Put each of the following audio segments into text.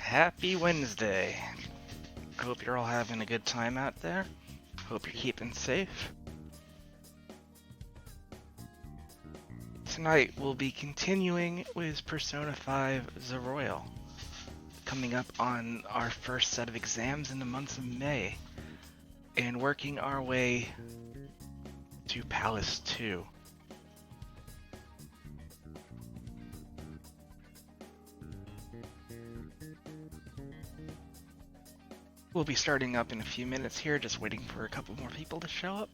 Happy Wednesday. Hope you're all having a good time out there. Hope you're keeping safe. Tonight we'll be continuing with Persona 5 The Royal, coming up on our first set of exams in the month of May, and working our way to Palace 2. We'll be starting up in a few minutes here, just waiting for a couple more people to show up.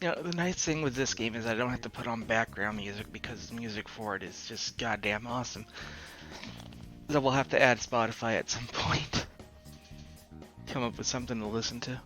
You know, the nice thing with this game is I don't have to put on background music because the music for it is just goddamn awesome. So we'll have to add Spotify at some point. Come up with something to listen to.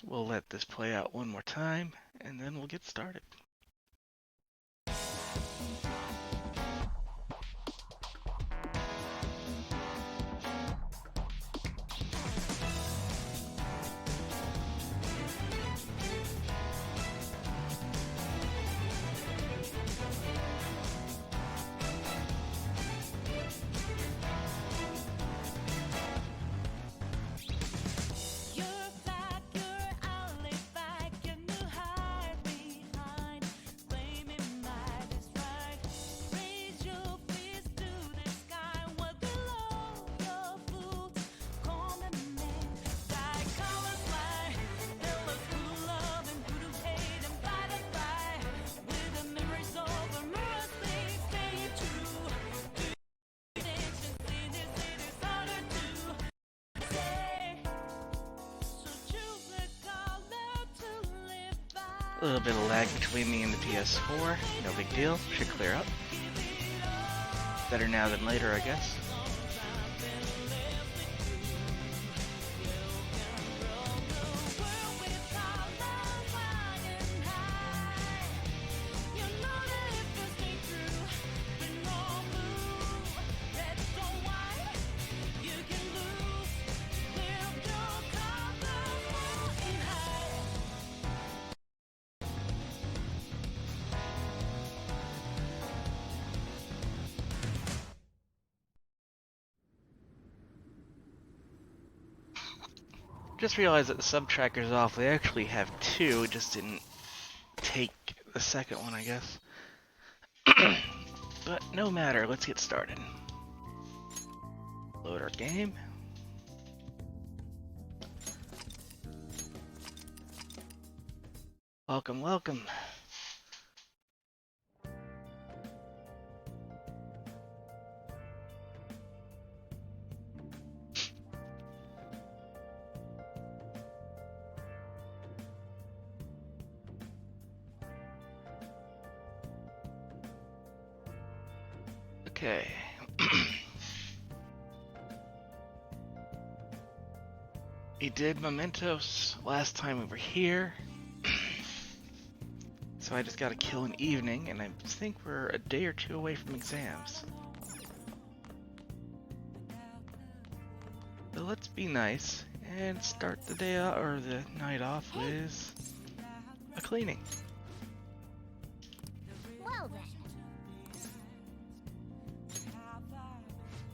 We'll let this play out one more time, and then we'll get started. A little bit of lag between me and the PS4, no big deal, should clear up. Better now than later, I guess. Just realized that the sub tracker's off. They actually have two, it just didn't take the second one, I guess. But no matter, let's get started. Load our game. Welcome, welcome. Okay. We did Mementos last time we were here. So I just gotta kill an evening, and I think we're a day or two away from exams. So let's be nice and start the day or the night off with a cleaning. Well then.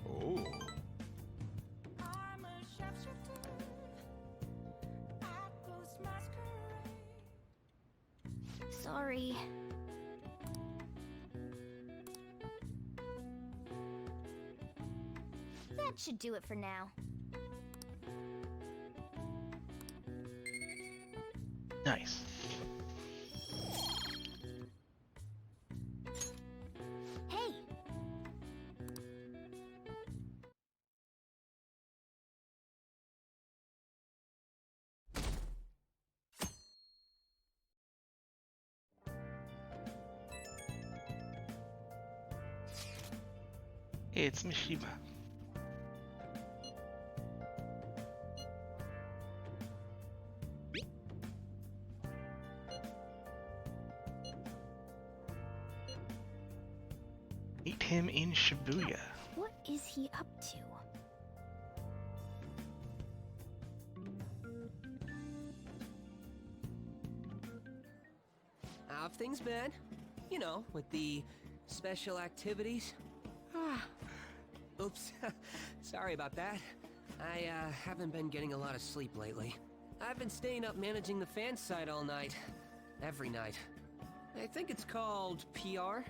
Oh. Sorry. That should do it for now. Nice. Hey! Hey, it's Mishima. Meet him in Shibuya. What is he up to? How have things been? You know, with the special activities? Oops. Sorry about that. I haven't been getting a lot of sleep lately. I've been staying up managing the fan site all night. Every night. I think it's called PR.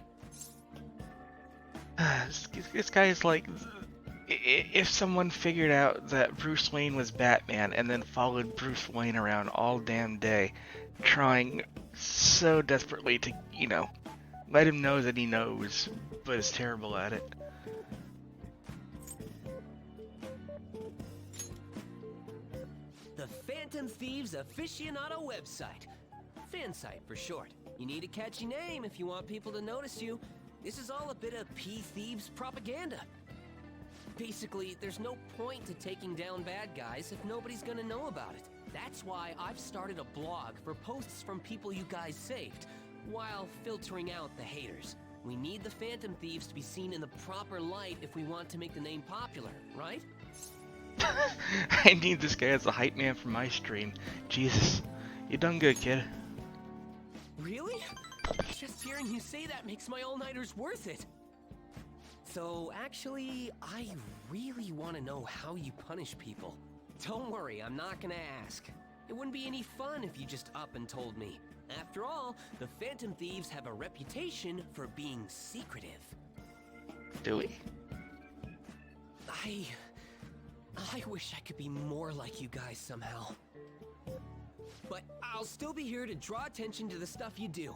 This guy is like, if someone figured out that Bruce Wayne was Batman and then followed Bruce Wayne around all damn day, trying so desperately to, you know, let him know that he knows, but is terrible at it. The Phantom Thieves aficionado website. Fan site for short. You need a catchy name if you want people to notice you. This is all a bit of P-Thieves propaganda. Basically, there's no point to taking down bad guys if nobody's gonna know about it. That's why I've started a blog for posts from people you guys saved, while filtering out the haters. We need the Phantom Thieves to be seen in the proper light if we want to make the name popular, right? I need this guy as a hype man for my stream. Jesus, you done good, kid. Really? Just hearing you say that makes my all-nighters worth it. So, actually, I really want to know how you punish people. Don't worry, I'm not gonna ask. It wouldn't be any fun if you just up and told me. After all, the Phantom Thieves have a reputation for being secretive. Do we? I wish I could be more like you guys somehow. But I'll still be here to draw attention to the stuff you do.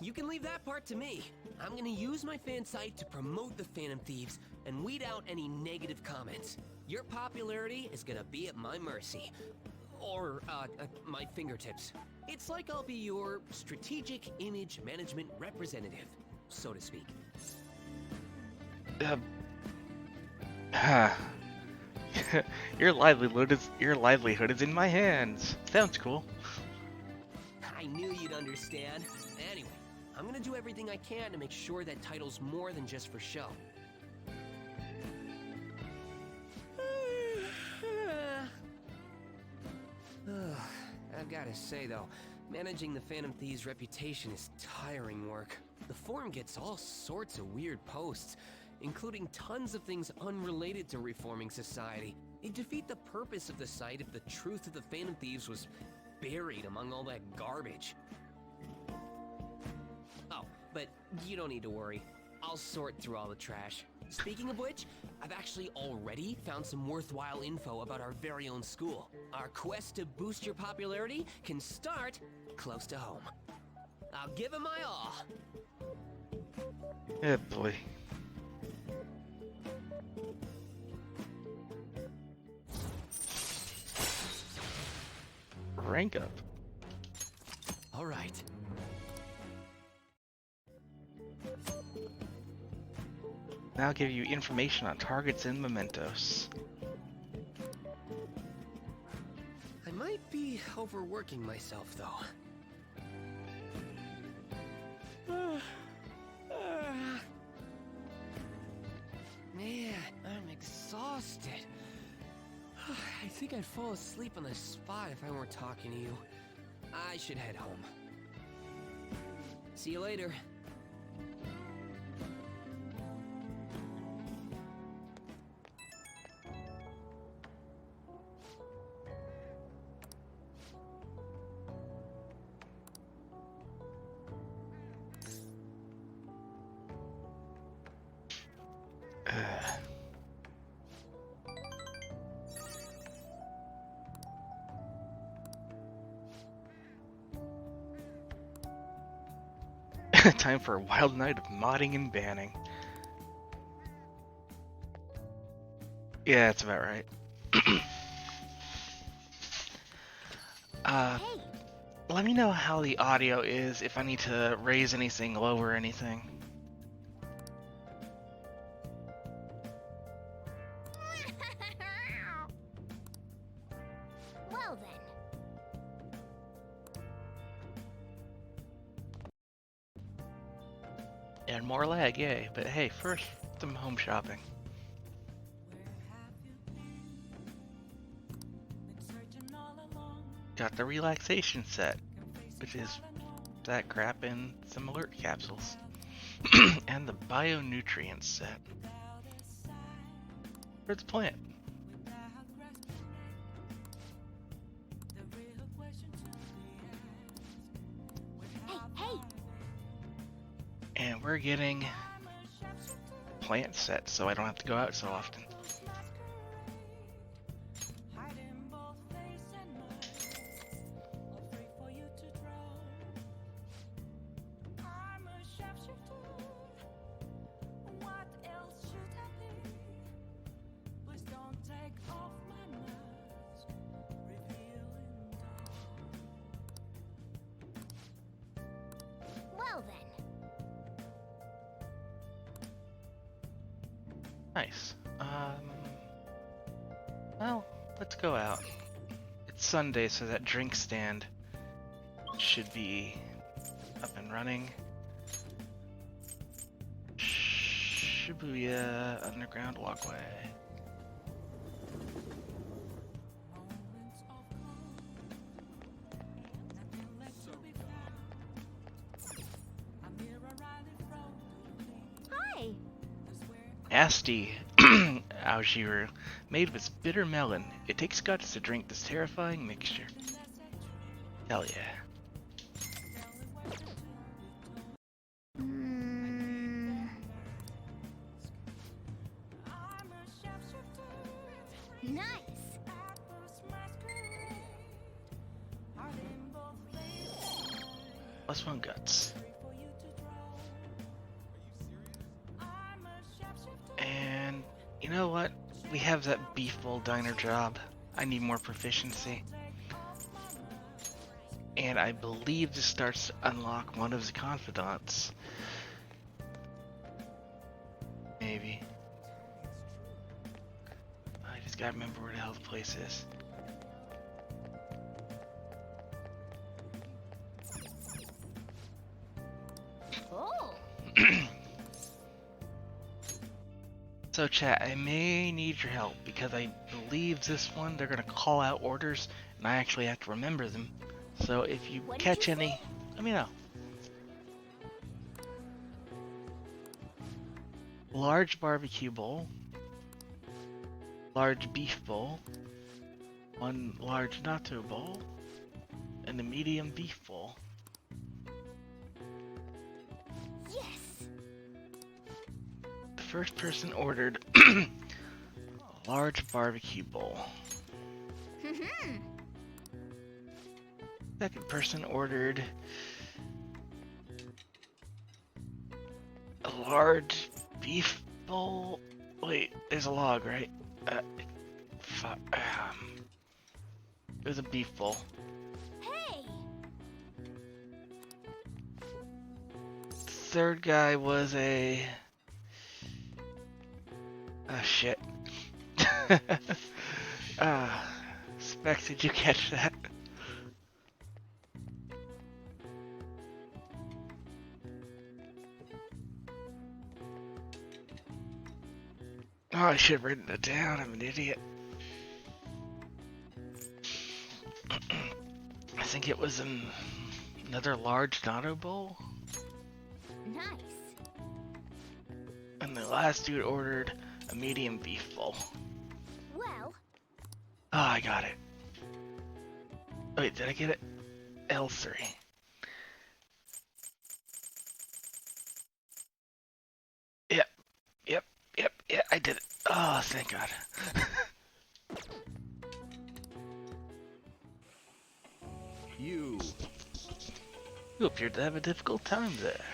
You can leave that part to me. I'm gonna use my fan site to promote the Phantom Thieves and weed out any negative comments. Your popularity is gonna be at my mercy. Or, my fingertips. It's like I'll be your strategic image management representative, so to speak. Your livelihood is in my hands. Sounds cool. I knew you'd understand. Anyway, I'm gonna do everything I can to make sure that title's more than just for show. I've gotta say though, managing the Phantom Thieves' reputation is tiring work. The forum gets all sorts of weird posts, including tons of things unrelated to reforming society. It'd defeat the purpose of the site if the truth of the Phantom Thieves was buried among all that garbage. Oh, but you don't need to worry. I'll sort through all the trash. Speaking of which, I've actually already found some worthwhile info about our very own school. Our quest to boost your popularity can start close to home. I'll give it my all. Yeah, boy. Rank up. All right. Now I'll give you information on targets and mementos. I might be overworking myself, though. Man, I'm exhausted. I think I'd fall asleep on the spot if I weren't talking to you. I should head home. See you later. Time for a wild night of modding and banning. Yeah, that's about right. Hey, Let me know how the audio is, if I need to raise anything, lower anything. well then. And more lag, yay. But hey, first, some home shopping. Got the relaxation set, which is that crap in some alert capsules. And the bionutrients set. Where's the plant? Hey, And we're getting plant set, so I don't have to go out so often. well then. Nice. Well, let's go out. It's Sunday, so that drink stand should be up and running. Shibuya Underground Walkway. Hi. Nasty Aojiru, made with bitter melon. It takes guts to drink this terrifying mixture. Hell yeah. Mm. Nice. +1 guts. And you know what? We have that beef bowl diner job. I need more proficiency. And I believe this starts to unlock one of his confidants. Maybe. I just gotta remember where the hell the place is. Oh. So chat, I may need your help because I believe this one they're gonna call out orders and I actually have to remember them. So if you What did catch you any, say? let me know. Large barbecue bowl, large beef bowl, one large natto bowl, and a medium beef bowl. Yes. The first person ordered a large barbecue bowl. Mhm. Second person ordered a large beef bowl. Wait, there's a log, right? Fuck. It was a beef bowl. Hey. Third guy was a. Oh shit. Specs, did you catch that? Oh, I should have written it down. I'm an idiot. I think it was another large natto bowl. Nice. And the last dude ordered a medium beef bowl. Well. Oh, I got it. Wait, did I get it? L3. Yeah, I did it. Oh, thank God. You. You appeared to have a difficult time there.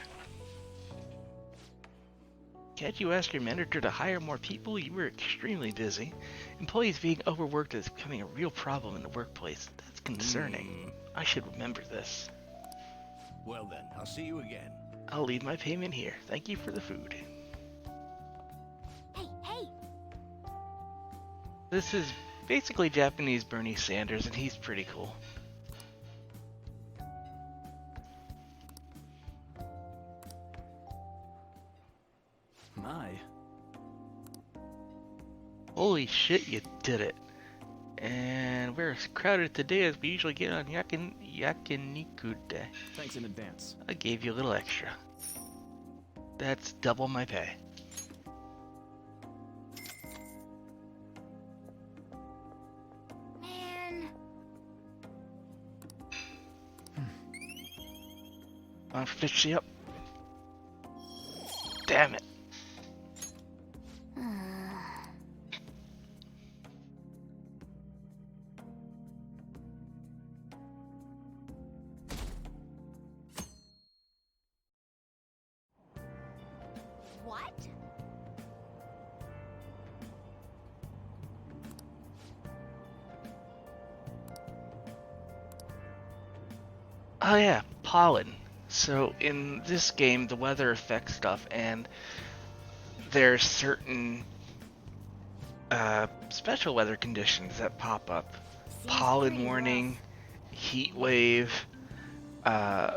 Can't you ask your manager to hire more people? You were extremely busy. Employees being overworked is becoming a real problem in the workplace. That's concerning. I should remember this. Well then, I'll see you again. I'll leave my payment here. Thank you for the food. Hey, hey! This is basically Japanese Bernie Sanders, and he's pretty cool. My. Holy shit, you did it. And we're as crowded today as we usually get on Yakiniku Day. Thanks in advance. I gave you a little extra. That's double my pay. Man. I'll fix you up. Damn it. What? Oh yeah, pollen. So in this game, the weather affects stuff, and there's certain special weather conditions that pop up. Seems Pollen pretty warning, heat wave,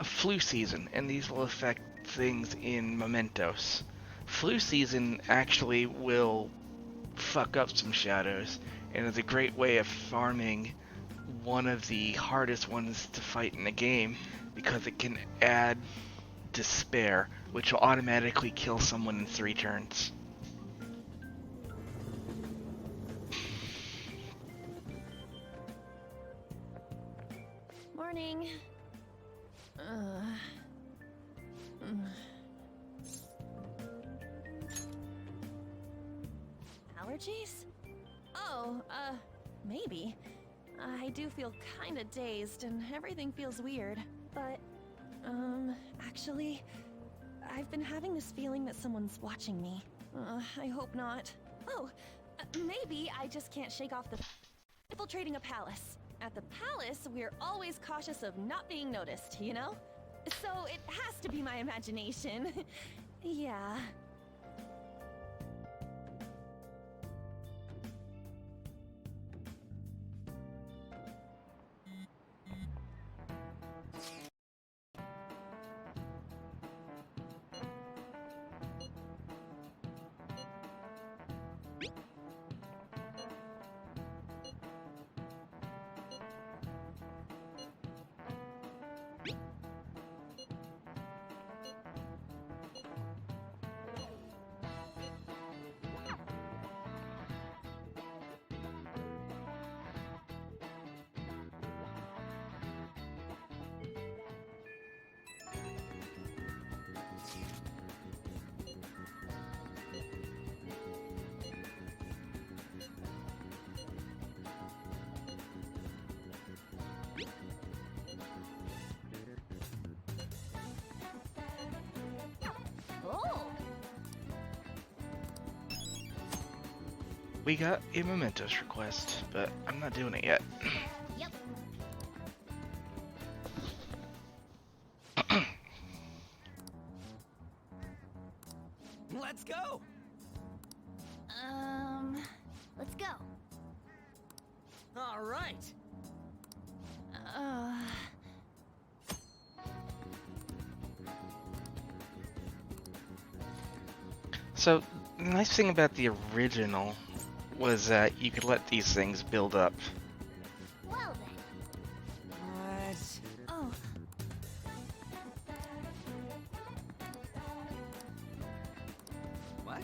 flu season, and these will affect things in Mementos. Flu season actually will fuck up some shadows, and is a great way of farming one of the hardest ones to fight in the game, because it can add despair, which will automatically kill someone in 3 turns. Morning. Allergies? Oh, maybe. I do feel kinda dazed and everything feels weird. But, actually, I've been having this feeling that someone's watching me. I hope not. Oh, maybe I just can't shake off the infiltrating a palace. At the palace, we're always cautious of not being noticed, you know? So it has to be my imagination. Yeah. Oh! We got a Mementos request, but I'm not doing it yet. Yep. Let's go! Let's go. All right. So, the nice thing about the original was that you could let these things build up. Well then. What? Oh, What?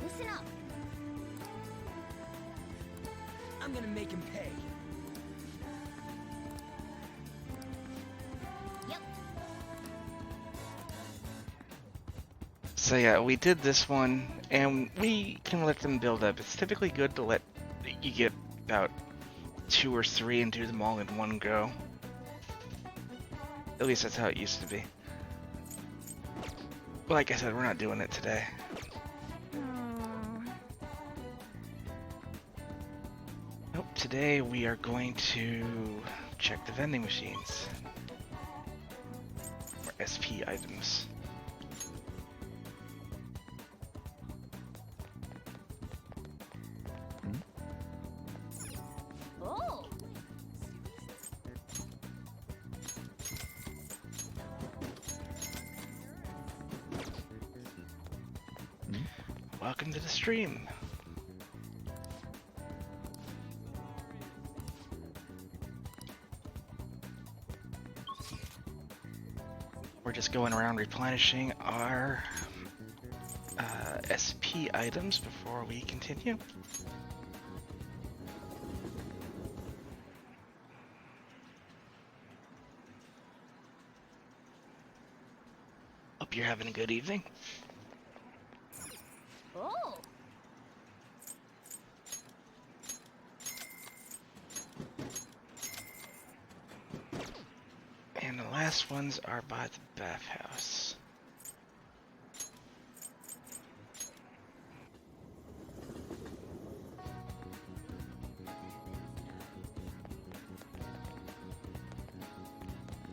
Listen up. I'm gonna make him pay. Yep. So yeah, we did this one, and we can let them build up. It's typically good to let you get about 2 or 3 and do them all in one go. At least that's how it used to be. Like I said, we're not doing it today. Nope, today we are going to check the vending machines. Or SP items. Oh! Welcome to the stream. We're just going around replenishing our SP items before we continue. Hope you're having a good evening. Oh! And the last ones are by the bathhouse.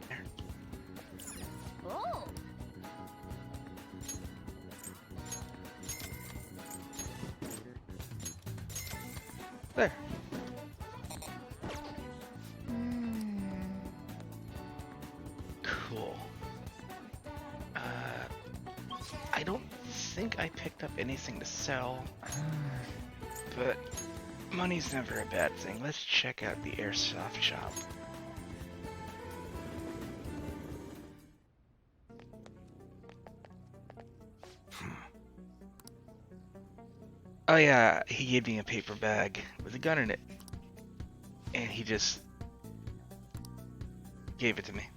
There. Oh! There. Cool. I don't think I picked up anything to sell, but money's never a bad thing. Let's check out the airsoft shop. Oh yeah, he gave me a paper bag with a gun in it, and he just gave it to me.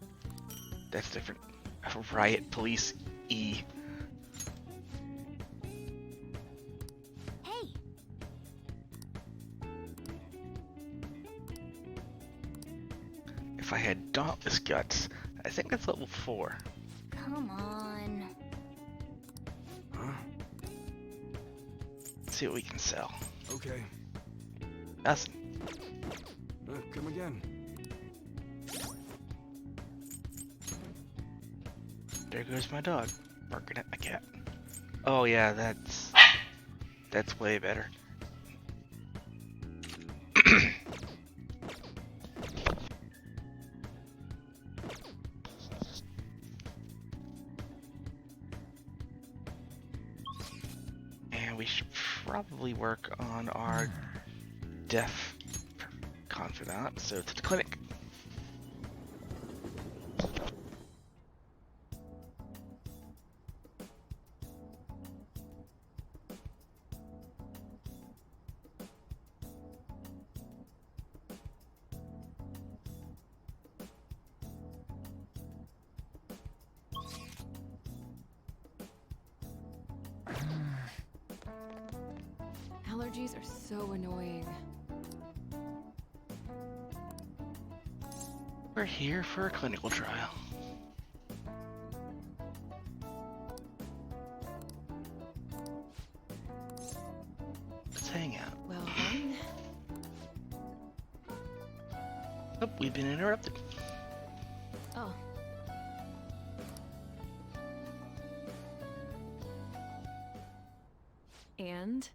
That's different. Riot Police E. Hey! If I had Dauntless Guts, I think that's level 4. Come on. Let's see what we can sell. Okay. Nothing. Come again. There goes my dog, barking at my cat. Oh yeah, that's way better. And we should probably work on our deaf confidant, so to the clinic. Allergies are so annoying. We're here for a clinical trial. Let's hang out. Well then, Oh, we've been interrupted. oh. And?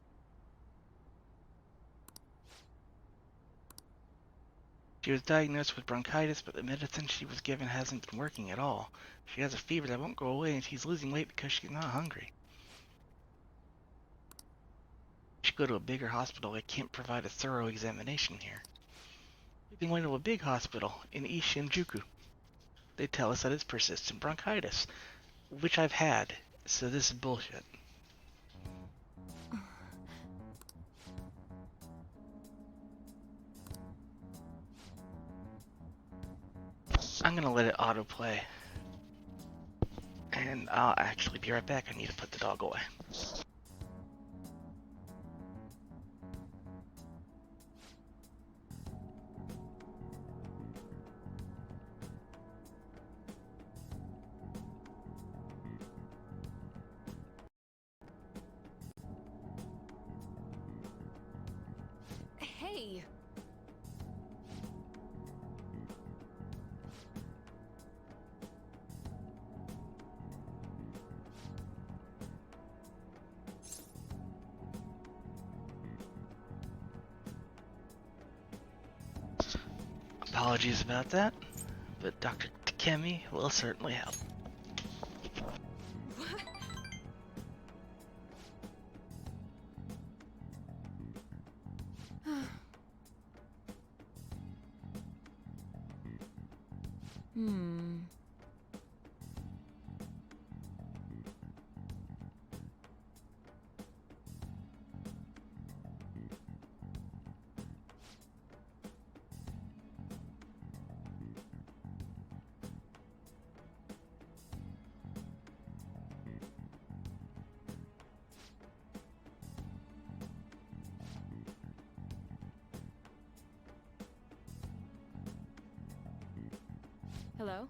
She was diagnosed with bronchitis, but the medicine she was given hasn't been working at all. She has a fever that won't go away, and she's losing weight because she's not hungry. She should go to a bigger hospital. They can't provide a thorough examination here. We've been going to a big hospital in East Shinjuku. They tell us that it's persistent bronchitis, which I've had, so this is bullshit. I'm gonna let it autoplay. And I'll actually be right back. I need to put the dog away. Hey! Apologies about that, but Dr. Takemi will certainly help. What? Hmm. Hello?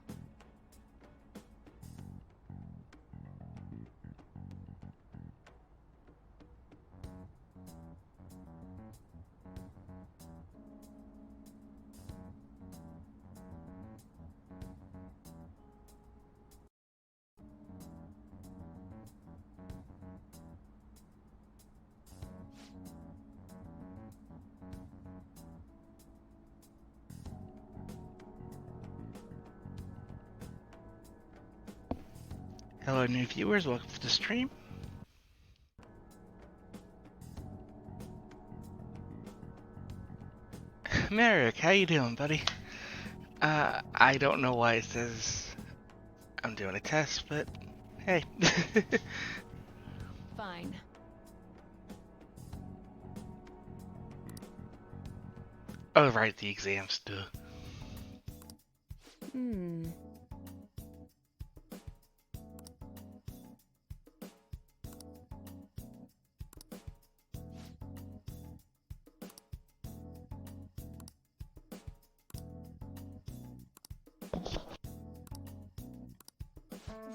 Hello, new viewers. Welcome to the stream. Merrick, how you doing, buddy? I don't know why it says I'm doing a test, but hey. Fine. Oh, right, the exam stuff. Hmm.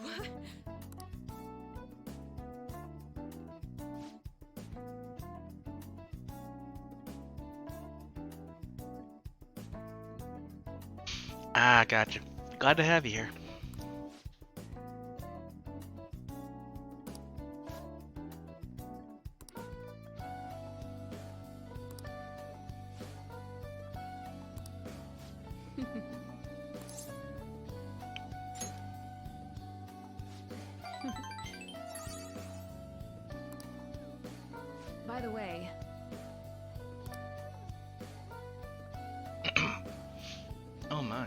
What? Ah, gotcha. Glad to have you here. By the way, Oh my.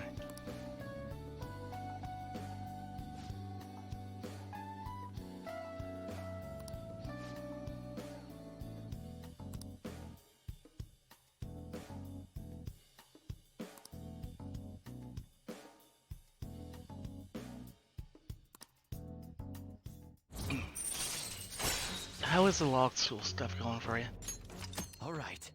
How is the log school stuff going for you? All right.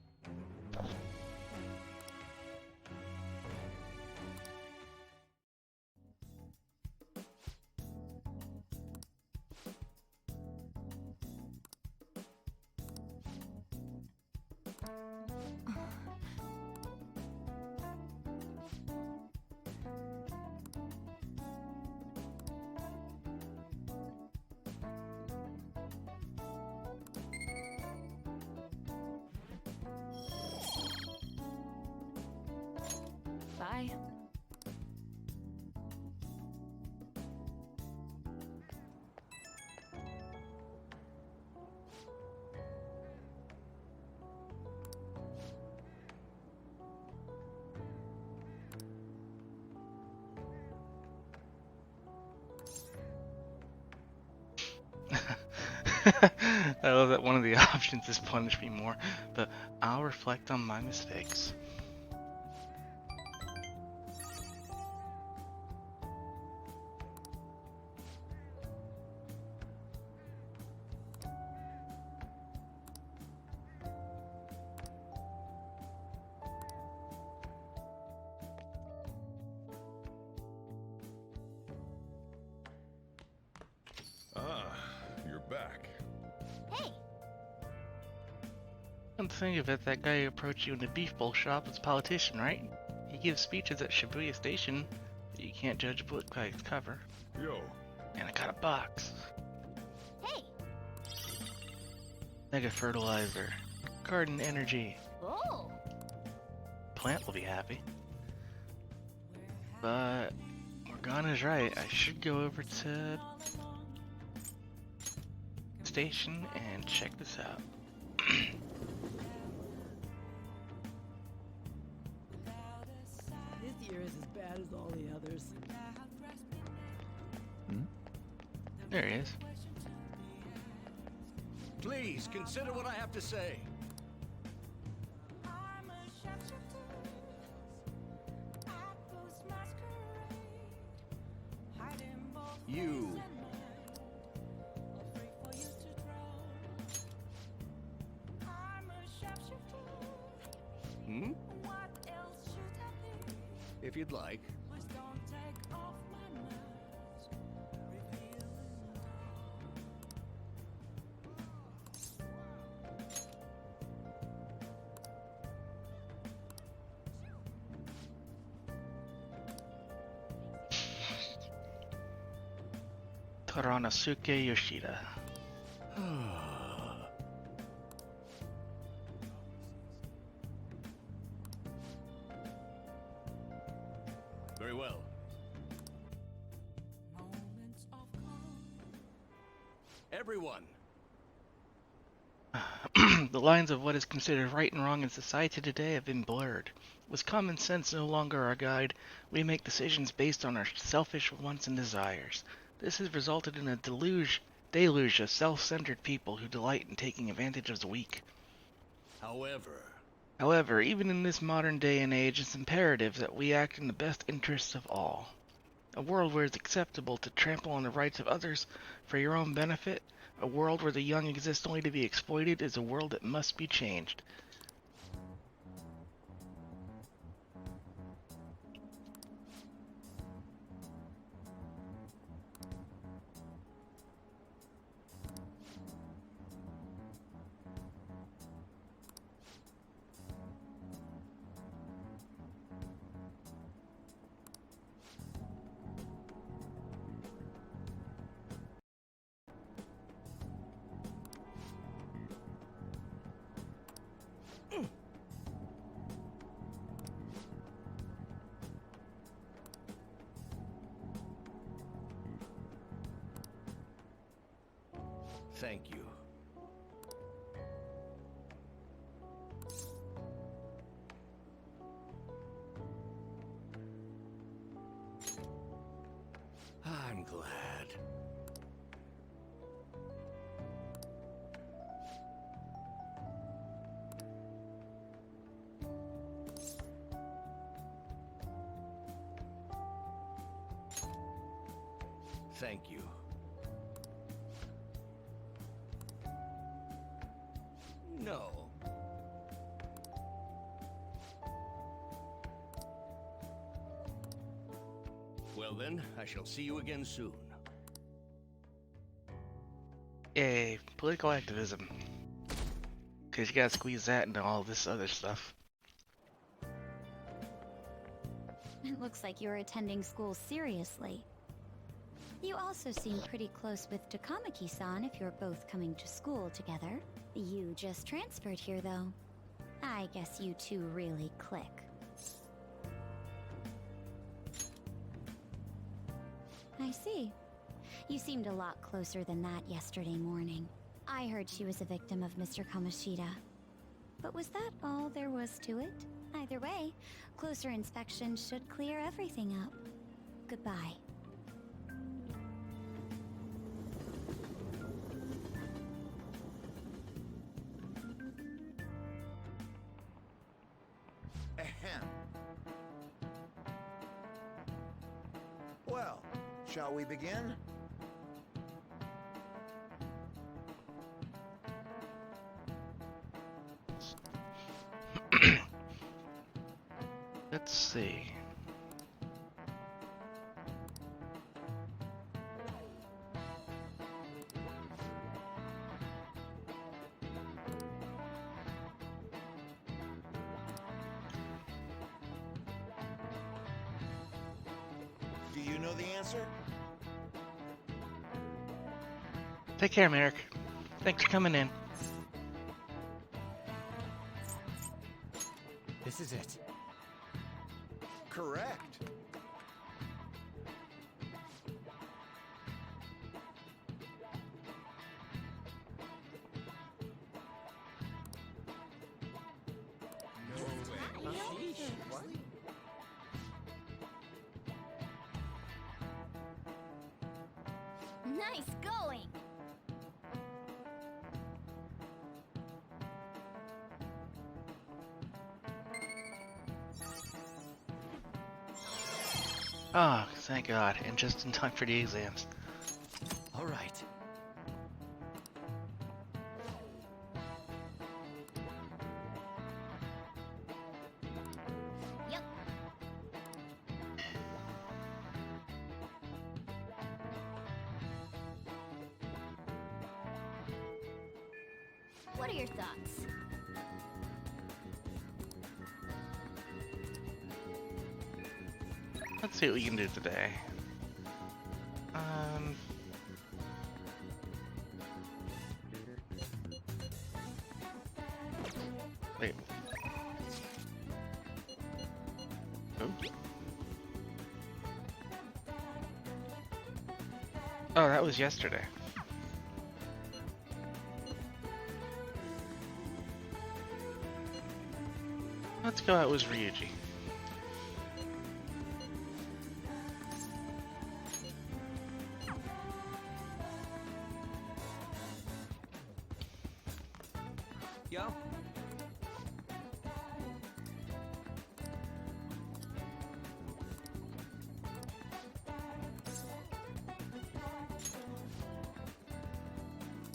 bye. I love that one of the options is punish me more, but I'll reflect on my mistakes. Ah, you're back. Hey, Come to think of it, that guy who approached you in the beef bowl shop was a politician, right? He gives speeches at Shibuya Station, but you can't judge a book by its cover. Yo. And I got a box. Hey! Mega fertilizer. Garden energy. Oh! Plant will be happy. But Morgana's right. I should go over to station and check this out. This year is as bad as all the others. There he is. Please consider what I have to say. You. Hmm? If you'd like. Taranosuke Yoshida. Very well. Everyone. The lines of what is considered right and wrong in society today have been blurred. With common sense no longer our guide, we make decisions based on our selfish wants and desires. This has resulted in a deluge of self-centered people who delight in taking advantage of the weak. However, even in this modern day and age, it's imperative that we act in the best interests of all. A world where it's acceptable to trample on the rights of others for your own benefit, a world where the young exist only to be exploited, is a world that must be changed. Thank you. I'm glad. Thank you. No. Well then, I shall see you again soon. Yay, political activism. Because you gotta squeeze that into all this other stuff. It looks like you're attending school seriously. You also seem pretty close with Takamaki-san if you're both coming to school together. You just transferred here, though. I guess you two really click. I see. You seemed a lot closer than that yesterday morning. I heard she was a victim of Mr. Kamoshida. But was that all there was to it? Either way, closer inspection should clear everything up. Goodbye. Ahem. Well, shall we begin? Let's see. Do you know the answer? Take care, Merrick. Thanks for coming in. This is it. Correct. Nice going! Ah, thank God, and just in time for the exams. All right. Yep. What are your thoughts? Let's see what we can do today. Wait. Oh. Oh, that was yesterday. Let's go out with Ryuji. Yo.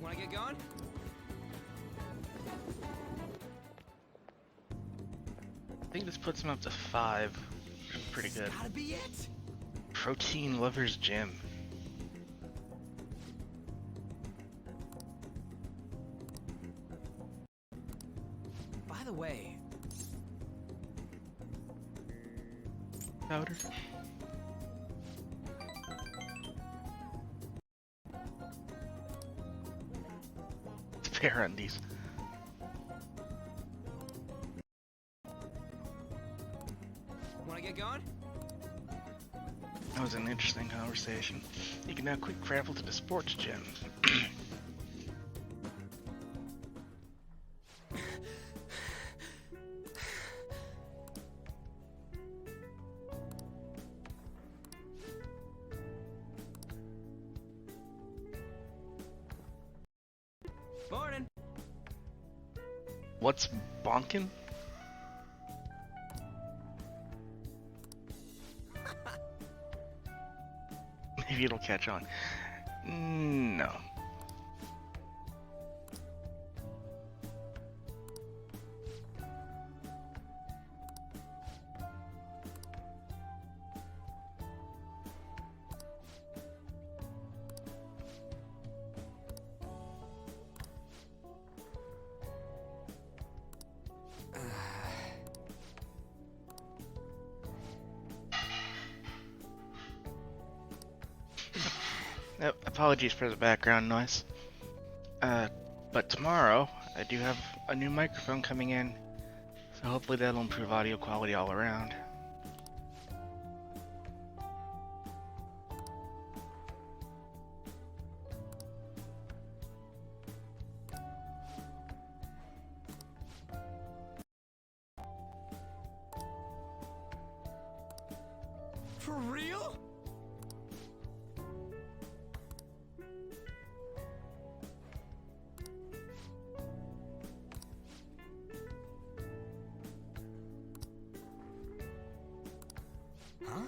Wanna get going? I think this puts him up to 5. Pretty good. Gotta be it. Protein Lover's Gym. By the way, Powder. Spare undies. wanna get going? That was an interesting conversation. You can now quick travel to the sports gym. Morning. What's bonkin'? Maybe it'll catch on. No. Apologies for the background noise. But tomorrow, I do have a new microphone coming in, so hopefully that'll improve audio quality all around. For real? Huh?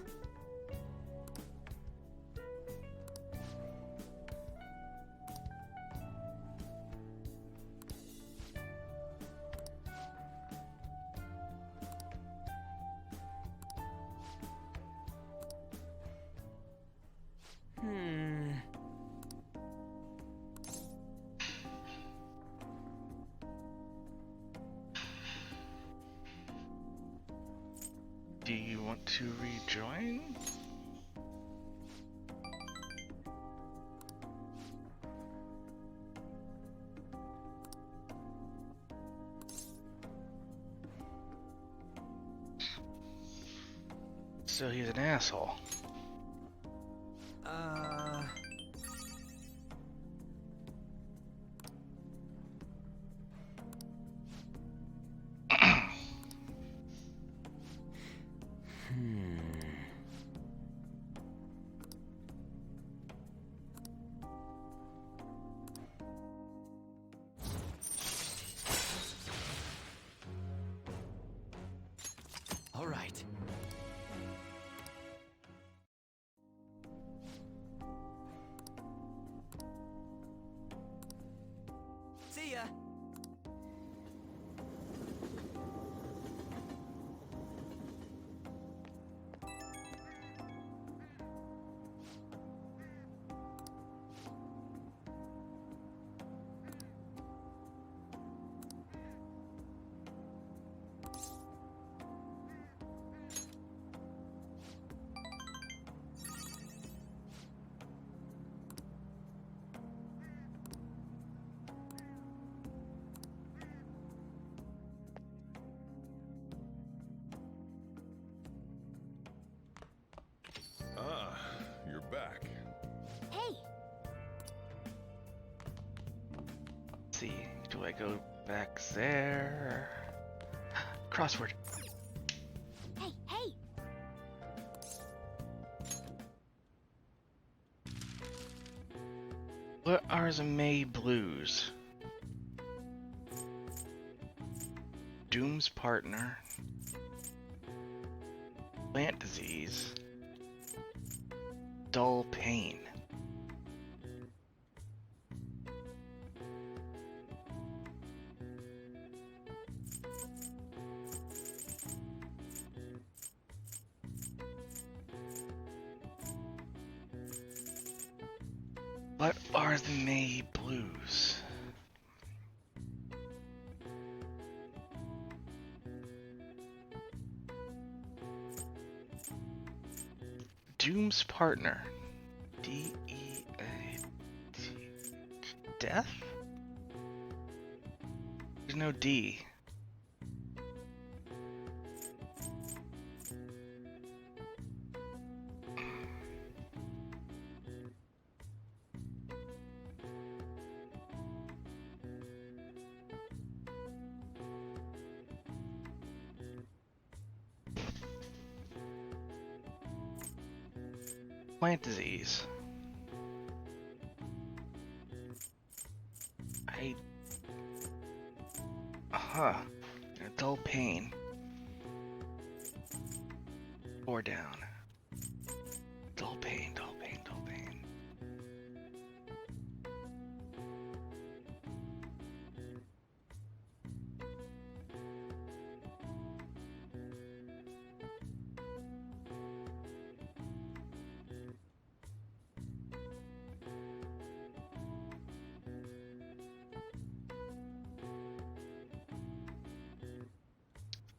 Do you want to rejoin? So he's an asshole. All right. See ya. Ah, you're back. Hey, Let's see, do I go back there? Crossword. hey! What are the May blues? Doom's partner. Plant disease. Dull pain. What are the May blues? Doom's partner. D-E-A-T. Death? There's no D. Plant disease. Dull pain. 4 down. Dull pain, dull pain, dull pain.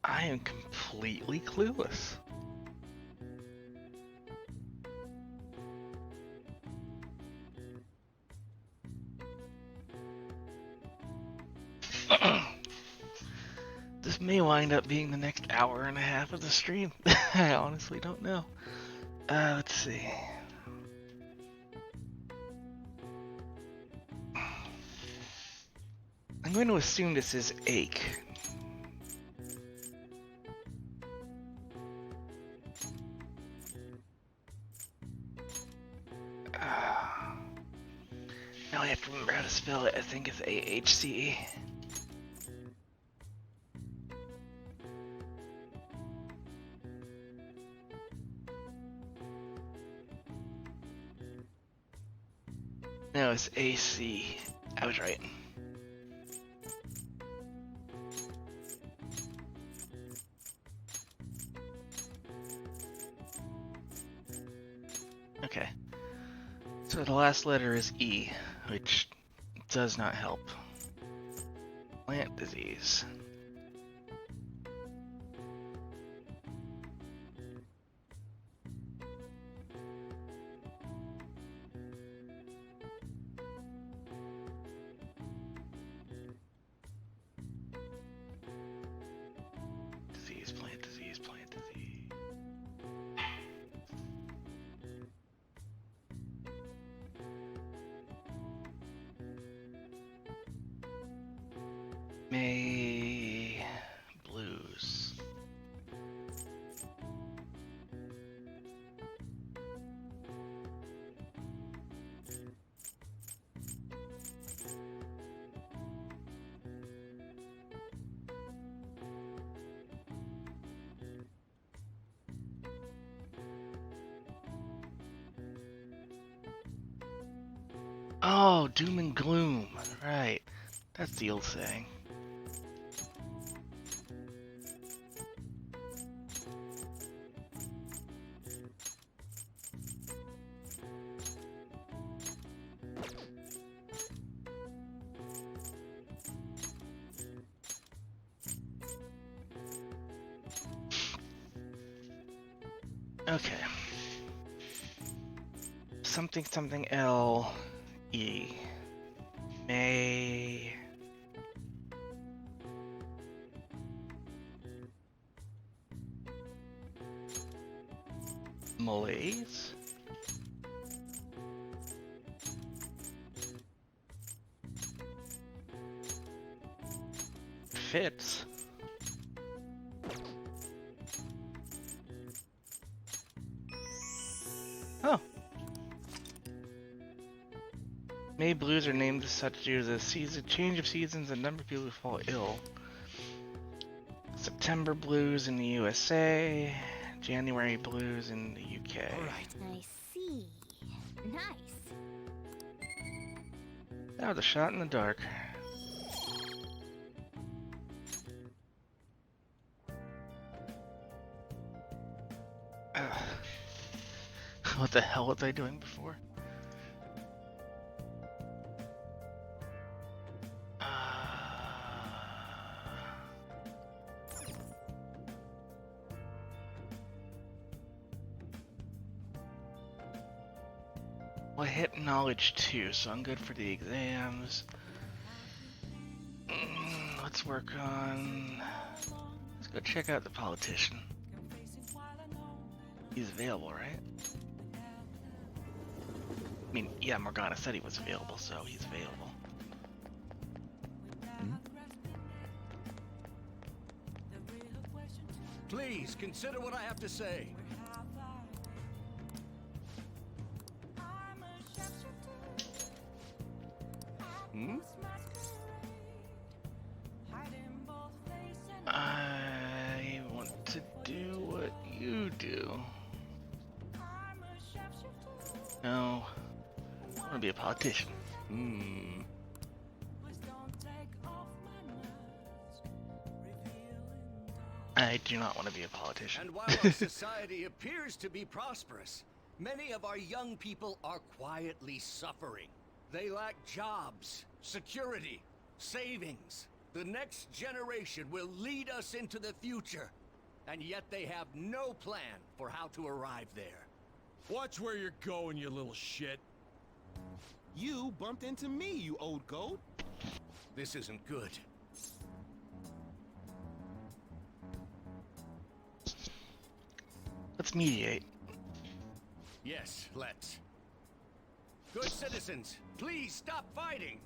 I am completely clueless. This may wind up being the next hour and a half of the stream. I honestly don't know. Let's see. I'm going to assume this is ache. Now I have to remember how to spell it. I think it's A-H-C-E. No, it's A-C. I was right. Okay. So the last letter is E, which does not help. Plant disease. Plant disease, plant disease. May blues. Oh, doom and gloom. Right. That's the old saying. Okay. Something something L E. May malaise? Fits. Oh. May blues are named as such due to the season change of seasons and number of people who fall ill. September blues in the USA, January blues in the UK. I see. Nice. That was a shot in the dark. Ugh. What the hell was I doing before? Well, I hit knowledge 2, so I'm good for the exams. Let's work on... Let's go check out the politician. He's available, right? I mean, yeah, Morgana said he was available, so he's available. Please consider what I have to say. Hmm? I want to do what you do. No, I want to be a politician. Hmm. I do not want to be a politician. And while our society appears to be prosperous, many of our young people are quietly suffering. They lack jobs, security, savings. The next generation will lead us into the future, and yet they have no plan for how to arrive there. Watch where you're going, you little shit. You bumped into me, you old goat. This isn't good. Let's mediate. Yes, let's. Good citizens, please stop fighting.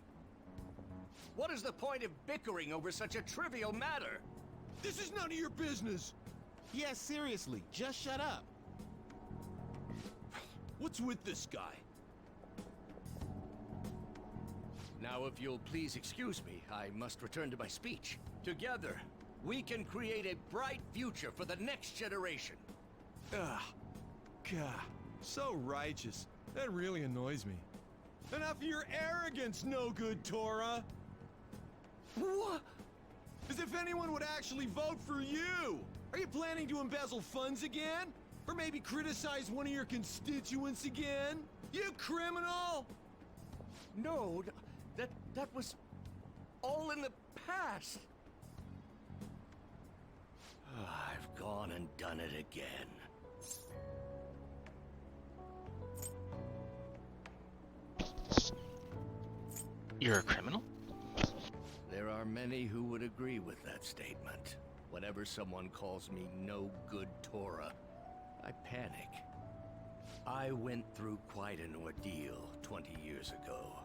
What is the point of bickering over such a trivial matter? This is none of your business. Yeah, seriously, just shut up. What's with this guy? Now, if you'll please excuse me, I must return to my speech. Together, we can create a bright future for the next generation. Ah, God, so righteous. That really annoys me. Enough of your arrogance, no good Torah. What? As if anyone would actually vote for you. Are you planning to embezzle funds again? Or maybe criticize one of your constituents again? You criminal! No, that was all in the past. I've gone and done it again. You're a criminal? There are many who would agree with that statement. Whenever someone calls me no good Torah, I panic. I went through quite an ordeal 20 years ago.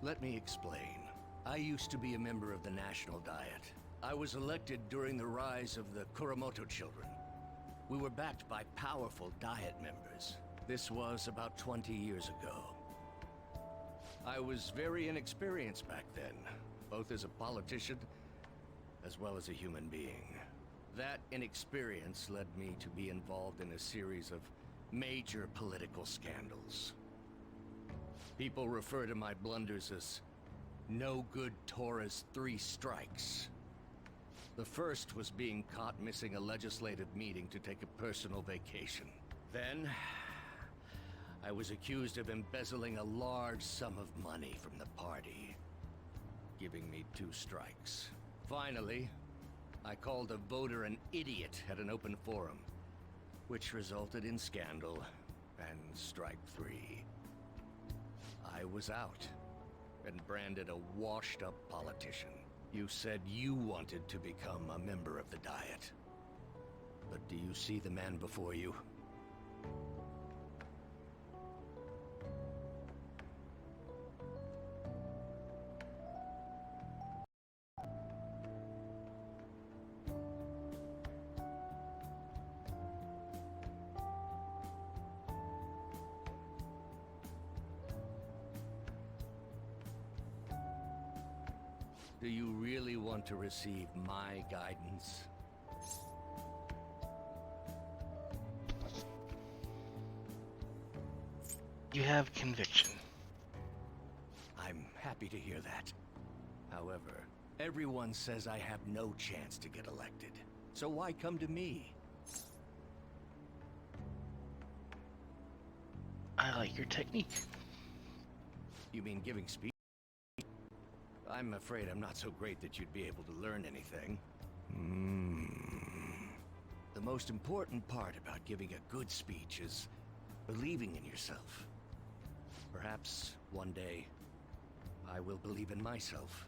Let me explain. I used to be a member of the National Diet. I was elected during the rise of the Kuromoto children. We were backed by powerful Diet members. This was about 20 years ago. I was very inexperienced back then, both as a politician as well as a human being. That inexperience led me to be involved in a series of major political scandals. People refer to my blunders as no-good Torah's 3 strikes. The first was being caught missing a legislative meeting to take a personal vacation. Then, I was accused of embezzling a large sum of money from the party, giving me 2 strikes. Finally, I called a voter an idiot at an open forum, which resulted in scandal and strike 3. I was out and branded a washed-up politician. You said you wanted to become a member of the Diet. But do you see the man before you? Do you really want to receive my guidance? You have conviction. I'm happy to hear that. However, everyone says I have no chance to get elected. So why come to me? I like your technique. You mean giving speech? I'm afraid I'm not so great that you'd be able to learn anything. The most important part about giving a good speech is believing in yourself. Perhaps one day, I will believe in myself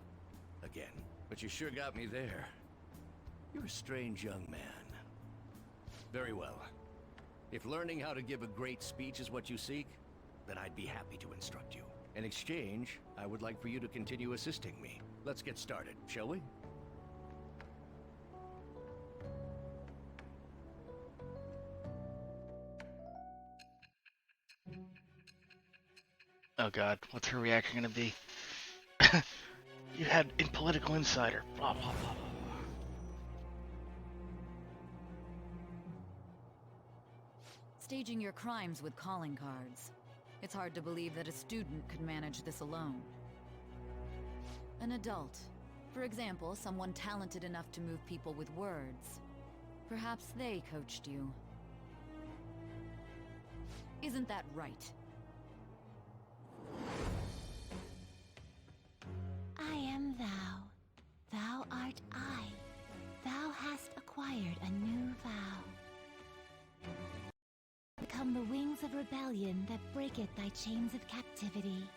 again. But you sure got me there. You're a strange young man. Very well. If learning how to give a great speech is what you seek, then I'd be happy to instruct you. In exchange, I would like for you to continue assisting me. Let's get started, shall we? Oh god, what's her reaction gonna be? You had in political insider. Blah blah blah blah blah. Staging your crimes with calling cards. It's hard to believe that a student could manage this alone. An adult. For example, someone talented enough to move people with words. Perhaps they coached you. Isn't that right? I am thou. Thou art I. Thou hast acquired a new vow. Become the wings of rebellion that breaketh thy chains of captivity.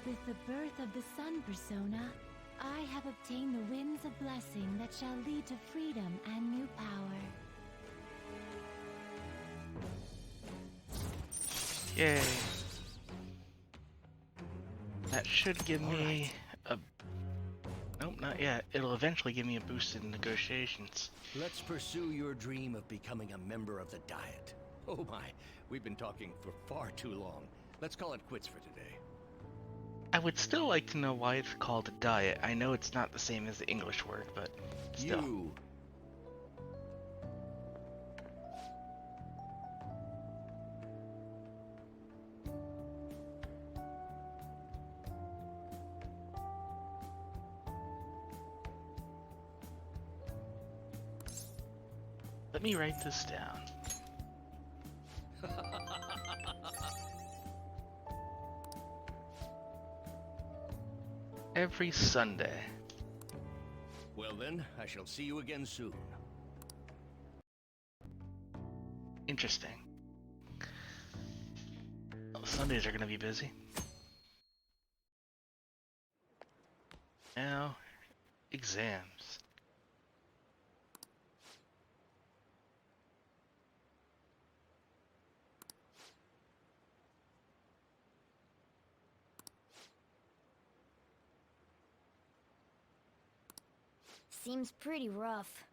With the birth of the sun persona, I have obtained the winds of blessing that shall lead to freedom and new power. Yay. That should give me a... Nope, not yet. It'll eventually give me a boost in negotiations. Let's pursue your dream of becoming a member of the Diet. Oh my, we've been talking for far too long. Let's call it quits for today. I would still like to know why it's called a diet. I know it's not the same as the English word, but still. You. Let me write this down. Every Sunday. Well then, I shall see you again soon. Interesting. Well, Sundays are gonna be busy. Now, exams. Seems pretty rough.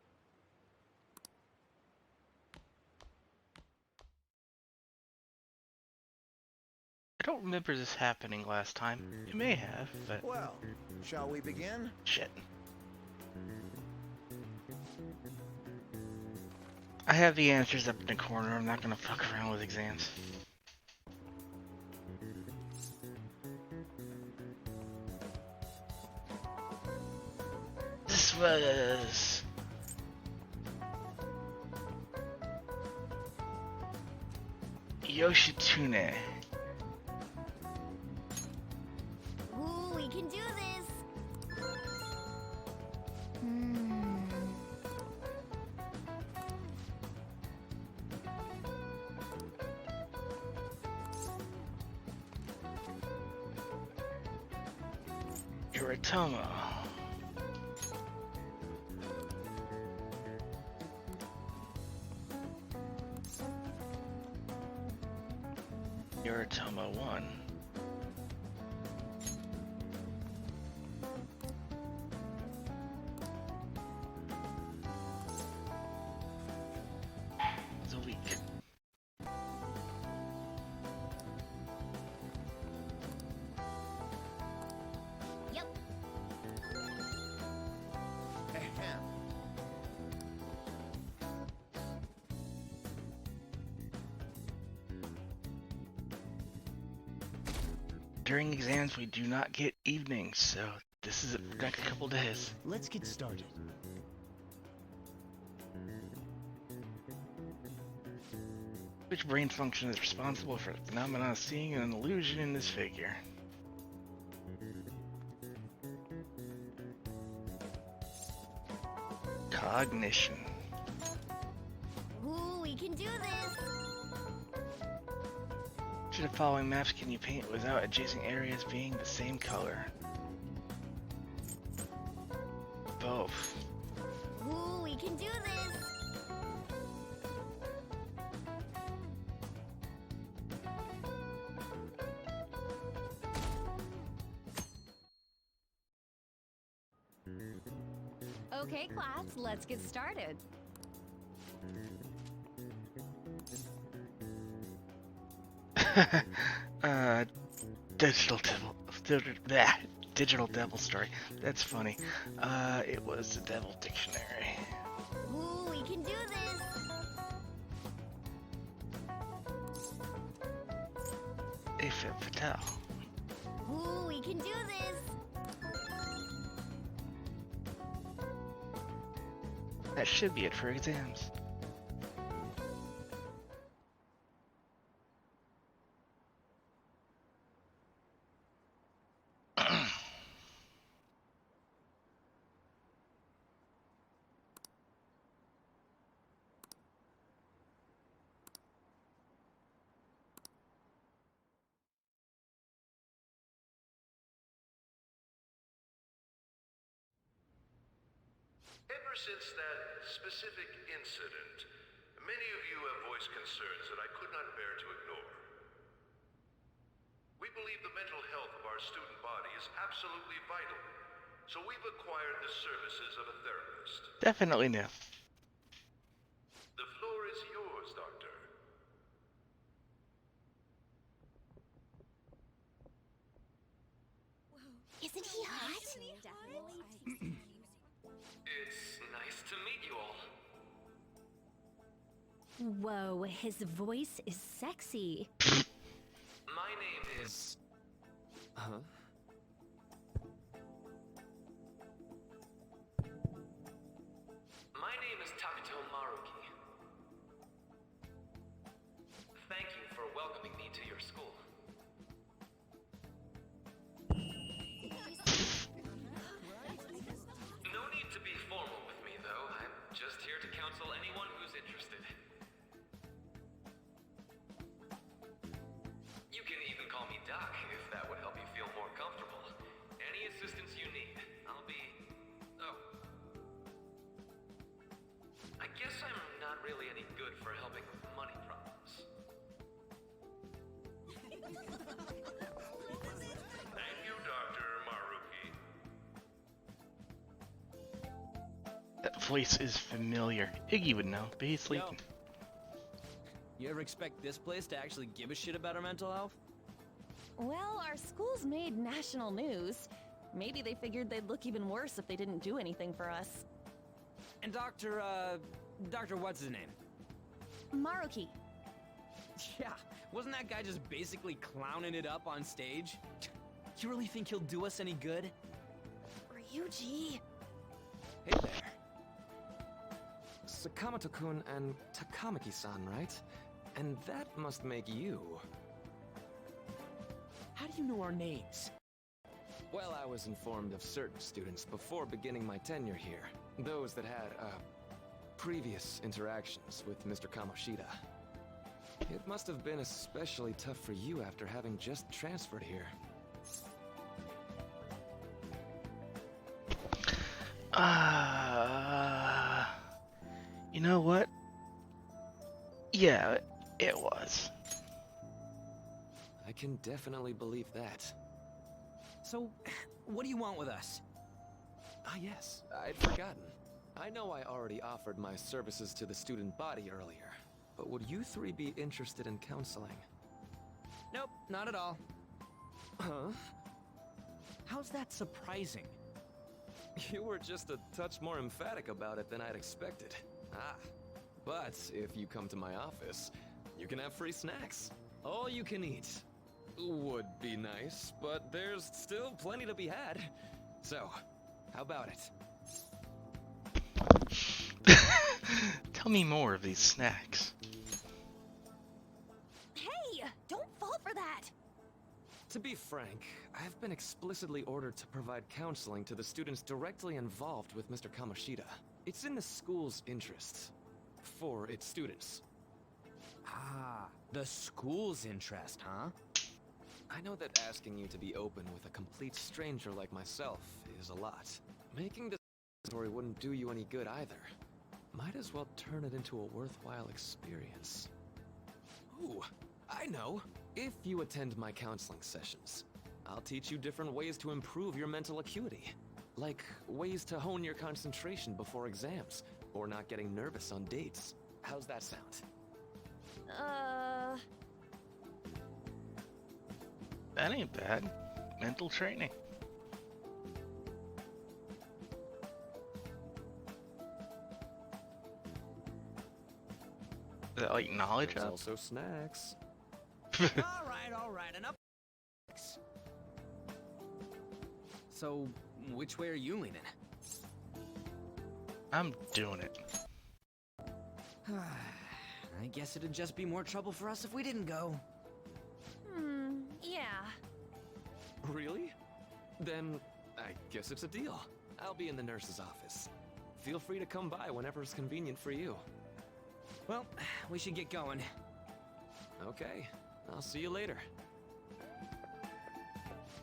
I don't remember this happening last time. It may have, but... Well, shall we begin? Shit. I have the answers up in the corner. I'm not gonna fuck around with exams. This was... Yoshitsune. Ooh, we can do this! Yoritomo. Yoritomo 1. It's a week. Yep. Ahem. During exams, we do not get evenings, so this is the next couple days. Let's get started. Which brain function is responsible for the phenomenon of seeing an illusion in this figure? Cognition. Ooh, we can do this! Which of the following maps can you paint without adjacent areas being the same color? Both. Ooh, we can do this! Okay, class, let's get started. Digital Digital Devil story. That's funny. It was the Devil Dictionary. Ooh, we can do this! A femme fatale. Ooh, we can do this! That should be it for exams. Ever since that specific incident, many of you have voiced concerns that I could not bear to ignore. We believe the mental health of our student body is absolutely vital, so we've acquired the services of a therapist. Definitely new. The floor is yours, Doctor. Isn't he hot? It's nice to meet you all. Whoa, his voice is sexy. My name is... Huh? My name is Takuto Maruki. Thank you for welcoming me to your school. No need to be formal with me, though. I'm just here to counsel anyone who's interested. You can even call me Doc, if that would help you feel more comfortable. Any assistance you need, I'll be... Oh. I guess I'm not really any good for helping with money problems. Thank you, Dr. Maruki. voice is familiar. Iggy would know, but he's sleeping. You ever expect this place to actually give a shit about our mental health? Well, our school's made national news. Maybe they figured they'd look even worse if they didn't do anything for us. And Dr. what's his name? Maruki. Yeah, wasn't that guy just basically clowning it up on stage? You really think he'll do us any good? Ryuji. Hey there. Sakamoto-kun and Takamaki-san, right? And that must make you. How do you know our names? Well, I was informed of certain students before beginning my tenure here. Those that had, previous interactions with Mr. Kamoshida. It must have been especially tough for you after having just transferred here. You know what? Yeah, it was. I can definitely believe that. So, what do you want with us? Ah yes, I'd forgotten. I know I already offered my services to the student body earlier, but would you three be interested in counseling? Nope, not at all. Huh? How's that surprising? You were just a touch more emphatic about it than I'd expected. Ah, but if you come to my office, you can have free snacks. All you can eat. Would be nice, but there's still plenty to be had. So, how about it? Tell me more of these snacks. Hey, don't fall for that. To be frank, I've been explicitly ordered to provide counseling to the students directly involved with Mr. Kamoshida. It's in the school's interest. For its students. Ah, the school's interest, huh? I know that asking you to be open with a complete stranger like myself is a lot. Making this story wouldn't do you any good either. Might as well turn it into a worthwhile experience. Ooh, I know. If you attend my counseling sessions, I'll teach you different ways to improve your mental acuity. Like ways to hone your concentration before exams, or not getting nervous on dates. How's that sound? That ain't bad. Mental training. Is that like knowledge There's up? also snacks. All right, enough. So, which way are you leaning? I'm doing it. I guess it'd just be more trouble for us if we didn't go. Yeah. Really? Then, I guess it's a deal. I'll be in the nurse's office. Feel free to come by whenever it's convenient for you. Well, we should get going. Okay, I'll see you later.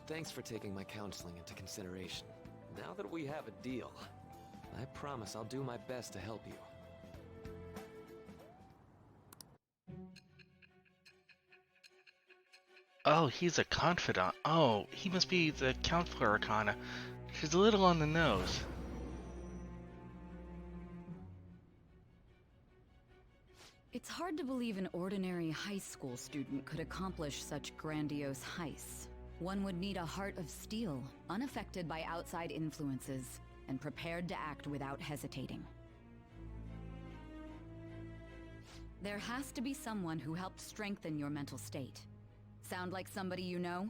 Thanks for taking my counseling into consideration. Now that we have a deal, I promise I'll do my best to help you. Oh, he's a confidant. Oh, he must be the counselor Arcana. She's a little on the nose. It's hard to believe an ordinary high school student could accomplish such grandiose heists. One would need a heart of steel, unaffected by outside influences, and prepared to act without hesitating. There has to be someone who helped strengthen your mental state. Sound like somebody you know?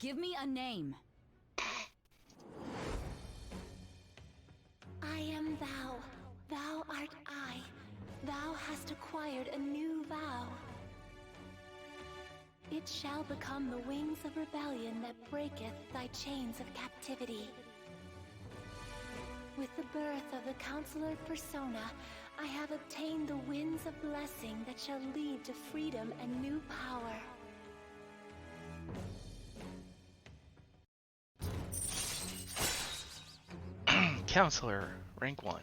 Give me a name. I am thou. Thou art I. Thou hast acquired a new vow. It shall become the wings of rebellion that breaketh thy chains of captivity. With the birth of the Counselor Persona, I have obtained the winds of blessing that shall lead to freedom and new power. Counselor, rank 1.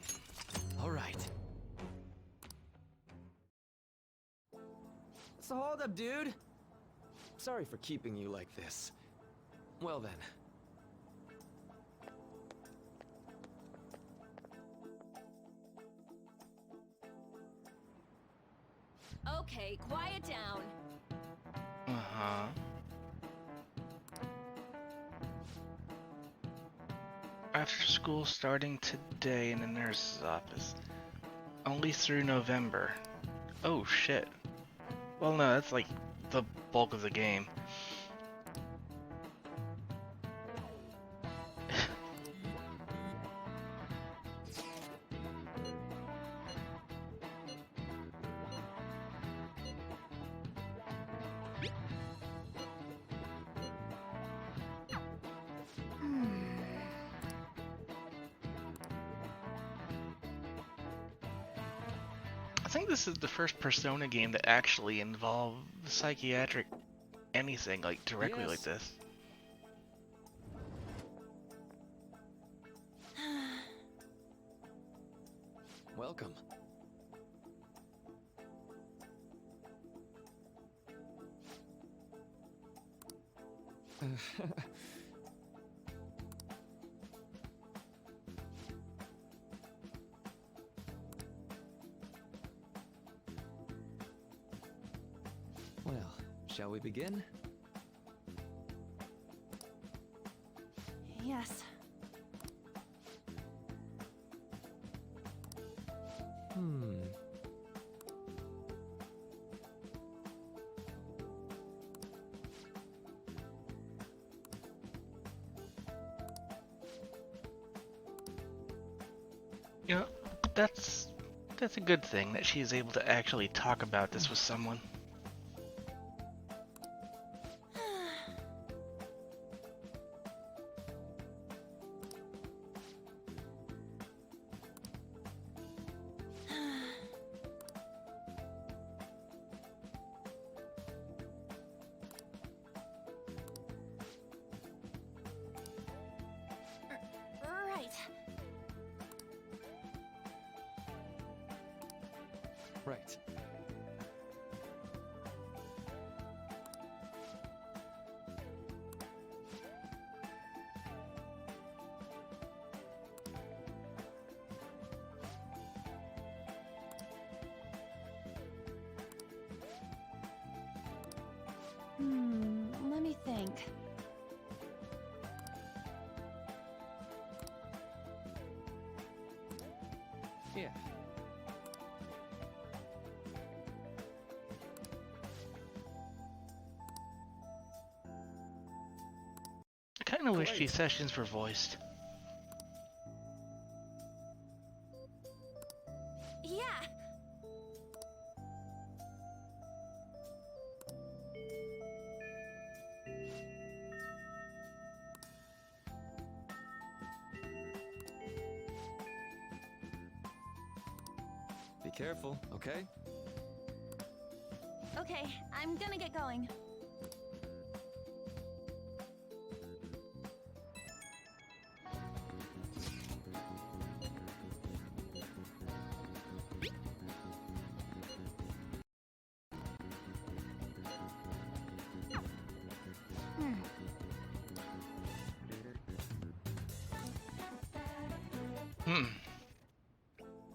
All right. What's the holdup, dude? Sorry for keeping you like this. Well then. Okay, quiet down. Uh-huh. After school starting today in the nurse's office. Only through November. Oh shit. Well no, that's like the bulk of the game. I think this is the first Persona game that actually involved psychiatric anything like directly like this. Welcome. Well, shall we begin? Yes. You know, that's a good thing that she's able to actually talk about this with someone. Right. Let me think. Yeah. I kinda wish these sessions were voiced. Yeah. Be careful, okay? Okay, I'm gonna get going.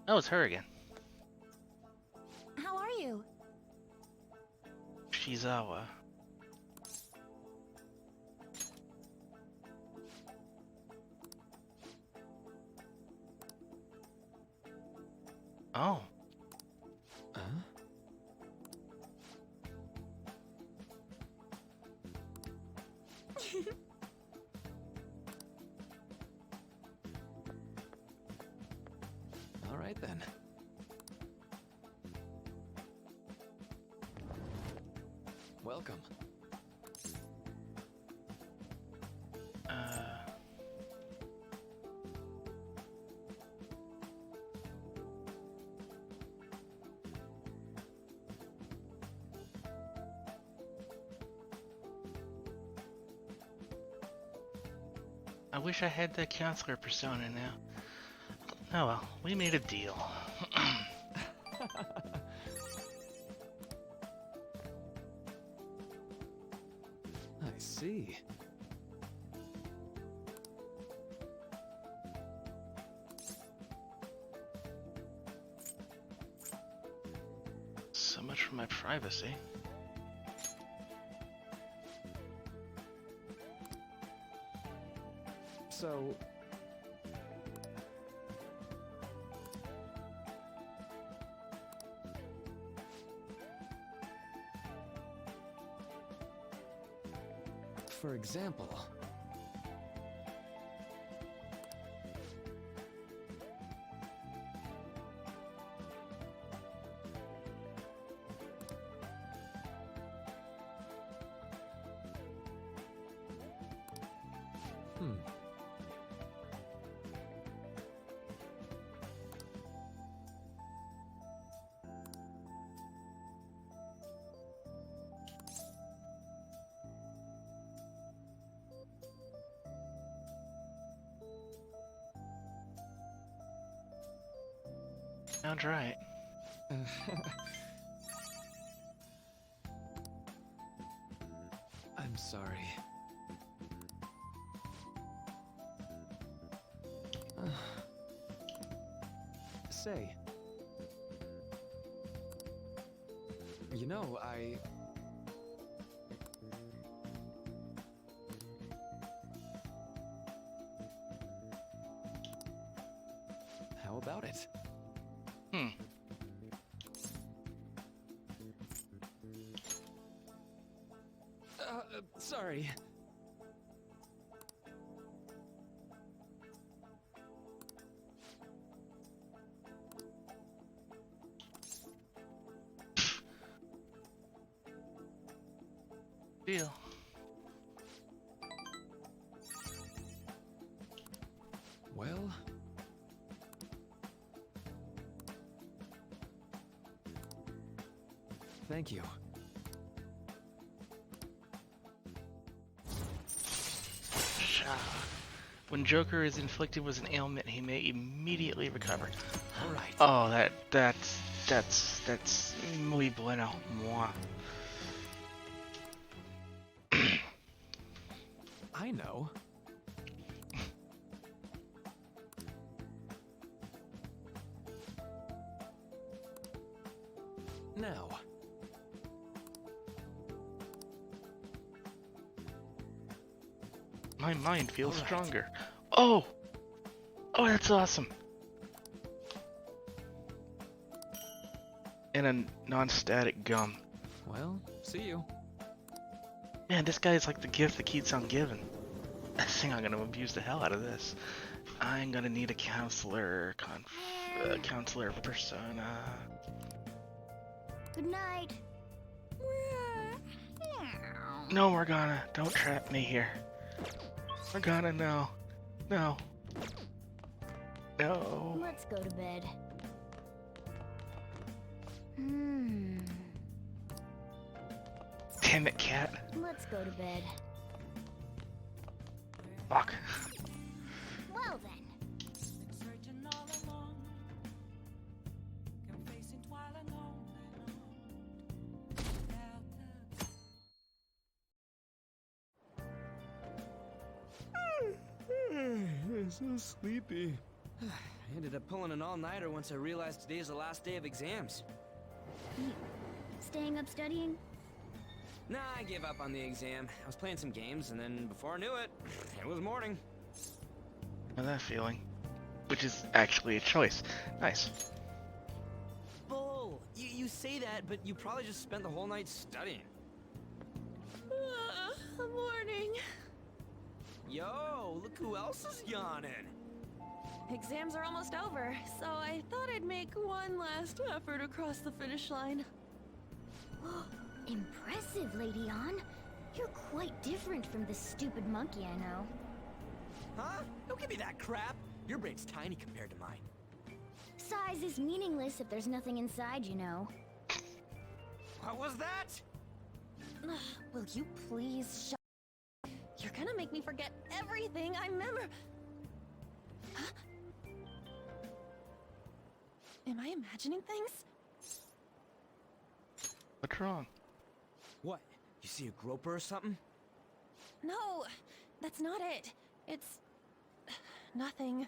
Oh, it's her again. How are you? Shizawa. Oh. All right then. Welcome. I wish I had that counselor persona now. Oh well, we made a deal. I see. So much for my privacy. So... For example... Sounds right. I'm sorry. Say... You know, How about it? Sorry. Deal. Well... Thank you. When Joker is inflicted with an ailment, he may immediately recover. All right. Oh, that's muy bueno. Moi. I know. Now. My mind feels stronger. Oh! Oh, that's awesome. And a non-static gum. Well, see you. Man, this guy is like the gift that keeps on giving. I think I'm gonna abuse the hell out of this. I'm gonna need a counselor, counselor of persona. Good night. No, Morgana, don't trap me here. Morgana, no. No. No. Let's go to bed. Damn it, cat. Let's go to bed. Fuck. Well then. I'm so sleepy. I ended up pulling an all-nighter once I realized today's the last day of exams. Staying up studying? Nah, I gave up on the exam. I was playing some games, and then before I knew it, it was morning. Know that feeling. Which is actually a choice. Nice. Bull! You say that, but you probably just spent the whole night studying. Morning. Yo, look who else is yawning. Exams are almost over, so I thought I'd make one last effort across the finish line. Impressive, Lady Ann. You're quite different from the stupid monkey I know. Huh? Don't give me that crap. Your brain's tiny compared to mine. Size is meaningless if there's nothing inside, you know. What was that? Will you please shut? You're gonna make me forget everything I remember. Huh? Am I imagining things? What's wrong? What? You see a groper or something? No, that's not it. It's nothing.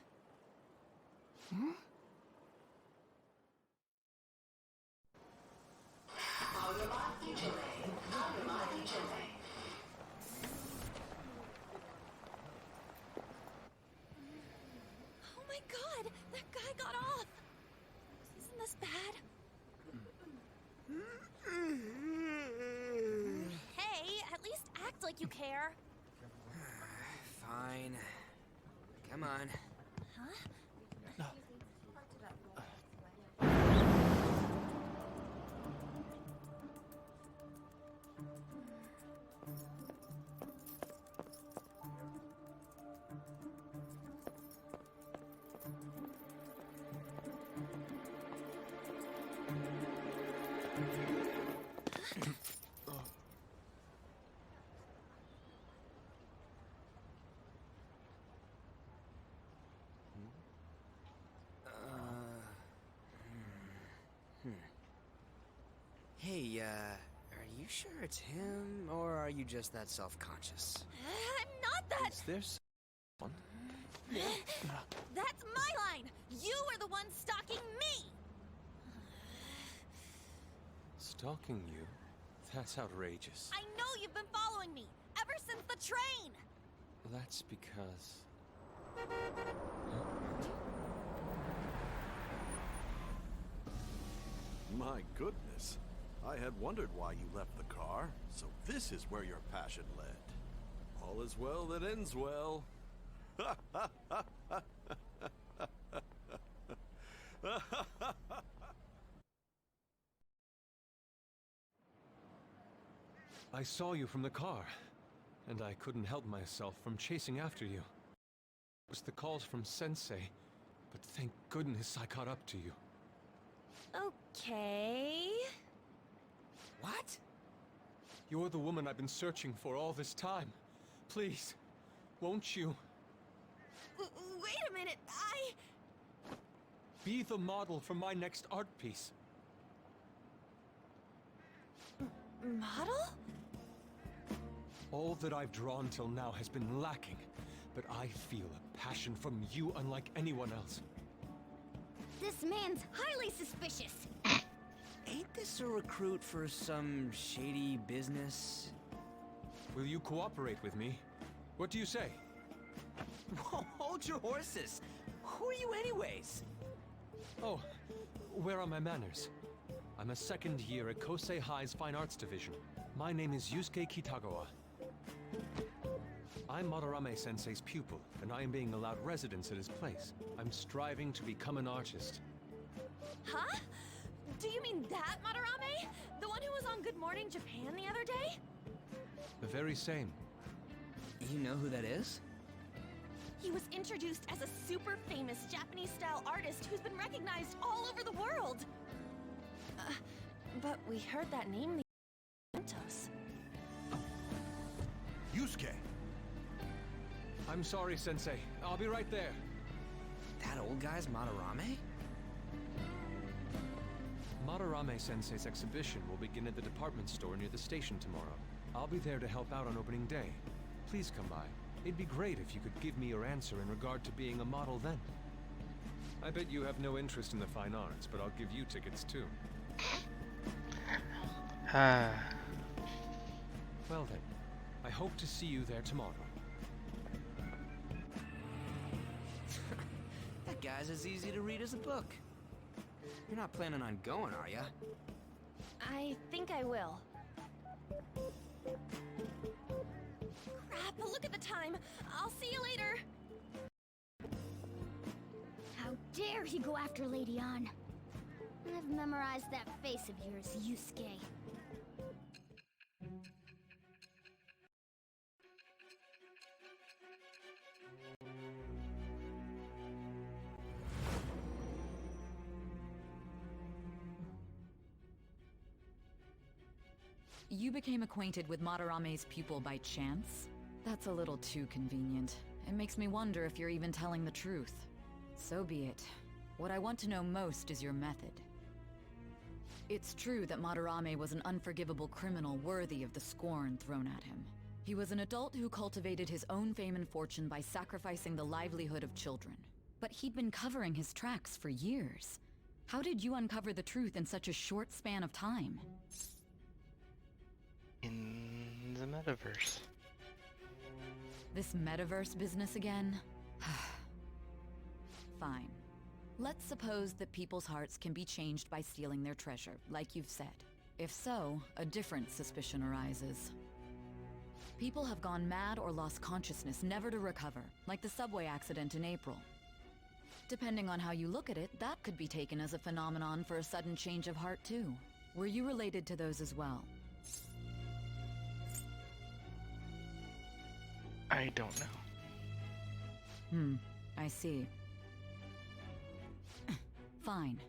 like you care. Fine. Come on. Huh? Hey, are you sure it's him, or are you just that self-conscious? I'm not that. Is there someone? That's my line. You are the one stalking me. Stalking you? That's outrageous. I know you've been following me ever since the train. That's because... My goodness. I had wondered why you left the car, so this is where your passion led. All is well that ends well. I saw you from the car, and I couldn't help myself from chasing after you. It was the calls from Sensei, but thank goodness I caught up to you. Okay. What? You're the woman I've been searching for all this time. Please, won't you? Wait a minute, Be the model for my next art piece. Model? All that I've drawn till now has been lacking, but I feel a passion from you unlike anyone else. This man's highly suspicious. Ain't this a recruit for some shady business? Will you cooperate with me? What do you say? Whoa, hold your horses! Who are you anyways? Oh, where are my manners? I'm a second year at Kosei High's Fine Arts Division. My name is Yusuke Kitagawa. I'm Madarame Sensei's pupil, and I am being allowed residence at his place. I'm striving to become an artist. Huh? Do you mean that Madarame? The one who was on Good Morning Japan the other day? The very same. You know who that is? He was introduced as a super famous Japanese-style artist who's been recognized all over the world. But we heard that name the us. Yusuke! I'm sorry, Sensei. I'll be right there. That old guy's Madarame? Madarame Sensei's exhibition will begin at the department store near the station tomorrow. I'll be there to help out on opening day. Please come by. It'd be great if you could give me your answer in regard to being a model then. I bet you have no interest in the fine arts, but I'll give you tickets too. Well then, I hope to see you there tomorrow. That guy's as easy to read as a book. You're not planning on going, are ya? I think I will. Crap, look at the time. I'll see you later. How dare he go after Lady Ann? I've memorized that face of yours, Yusuke. You became acquainted with Madarame's pupil by chance? That's a little too convenient. It makes me wonder if you're even telling the truth. So be it. What I want to know most is your method. It's true that Madarame was an unforgivable criminal worthy of the scorn thrown at him. He was an adult who cultivated his own fame and fortune by sacrificing the livelihood of children. But he'd been covering his tracks for years. How did you uncover the truth in such a short span of time? In the metaverse. This metaverse business again? Fine. Let's suppose that people's hearts can be changed by stealing their treasure, like you've said. If so, a different suspicion arises. People have gone mad or lost consciousness, never to recover, like the subway accident in April. Depending on how you look at it, that could be taken as a phenomenon for a sudden change of heart too. Were you related to those as well? I don't know. I see. Fine.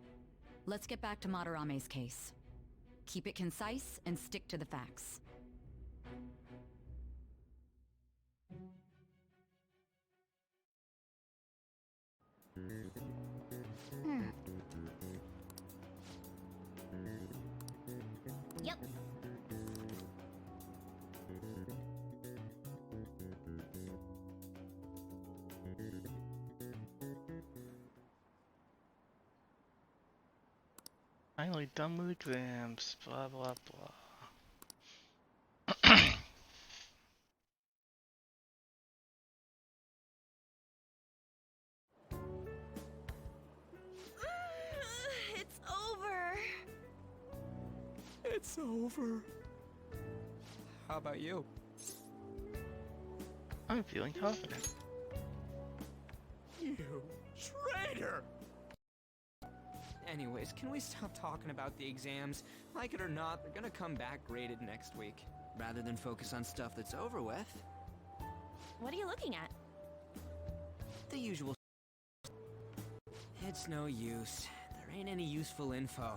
Let's get back to Madarame's case. Keep it concise and stick to the facts. Yep. Finally done with exams, blah blah blah. It's over. It's over. How about you? I'm feeling confident. You traitor! Anyways, can we stop talking about the exams? Like it or not, they're gonna come back graded next week. Rather than focus on stuff that's over with. What are you looking at? The usual. It's no use. There ain't any useful info.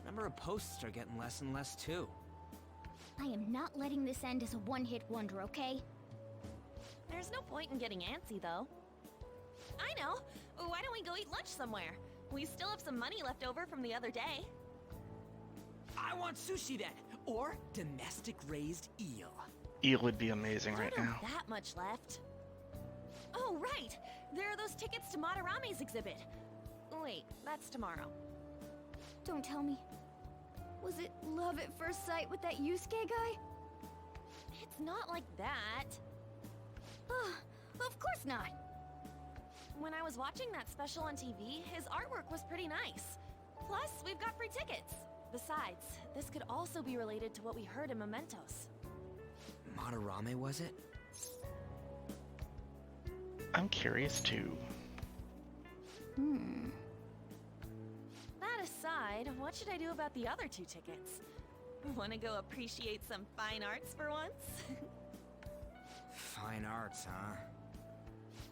Number of posts are getting less and less too. I am not letting this end as a one-hit wonder, okay? There's no point in getting antsy, though. I know! Why don't we go eat lunch somewhere? We still have some money left over from the other day. I want sushi then! Or domestic-raised eel. Eel would be amazing right Don't now. have that much left. Oh, right! There are those tickets to Madarame's exhibit. Wait, that's tomorrow. Don't tell me. Was it love at first sight with that Yusuke guy? It's not like that. Of course not. When I was watching that special on TV, his artwork was pretty nice. Plus, we've got free tickets. Besides, this could also be related to what we heard in Mementos. Madarame, was it? I'm curious too. That aside, what should I do about the other 2 tickets? Wanna go appreciate some fine arts for once? Fine arts, huh?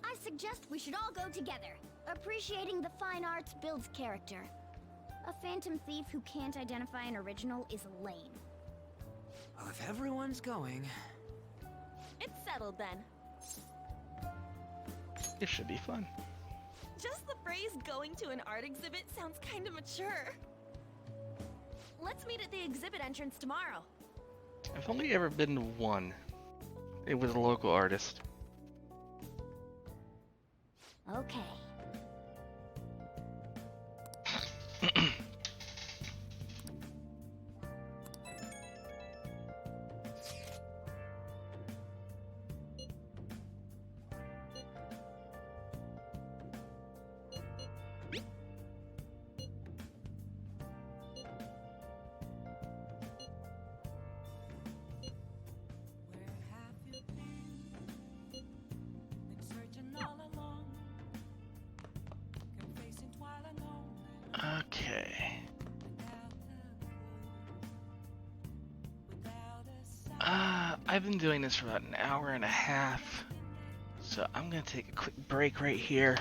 I suggest we should all go together. Appreciating the fine arts builds character. A phantom thief who can't identify an original is lame. Well, if everyone's going... It's settled then. It should be fun. Just the phrase going to an art exhibit sounds kinda mature. Let's meet at the exhibit entrance tomorrow. I've only ever been to one. It was a local artist. Okay. Okay. I've been doing this for about an hour and a half, so I'm gonna take a quick break right here,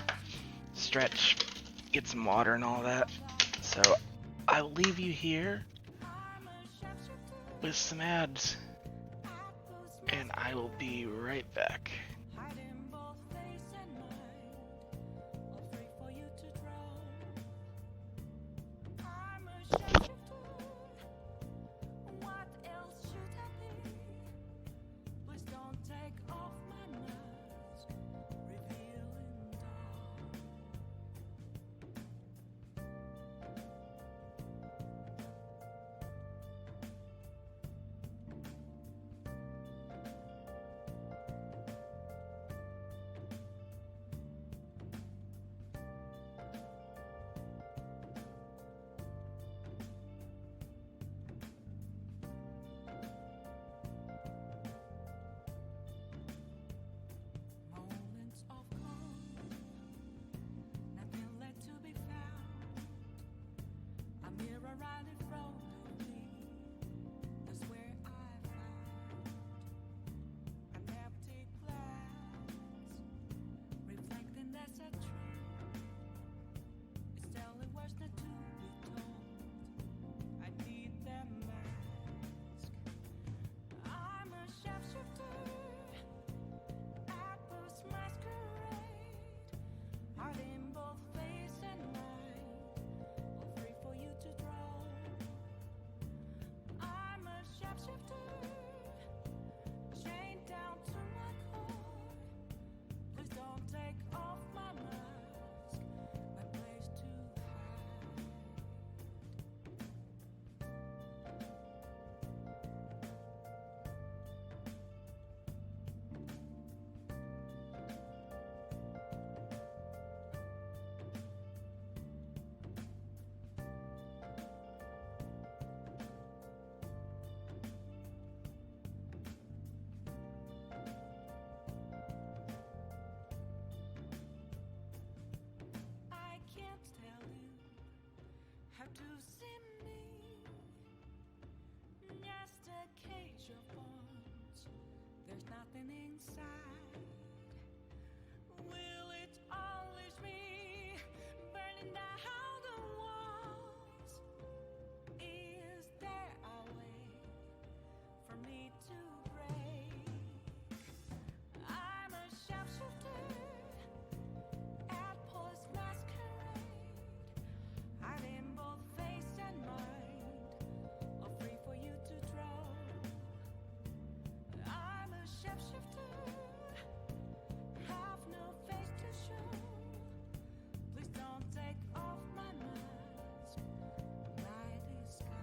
stretch, get some water and all that. So I'll leave you here with some ads, and I will be right back. something inside. Will it unleash me, burning down the walls? Is there a way for me to break? I'm a sharpshooter at Paul's masquerade, hiding both face and mind, all free for you to draw. I'm a shapeshifter, have no face to show. Please don't take off my mask, my disguise.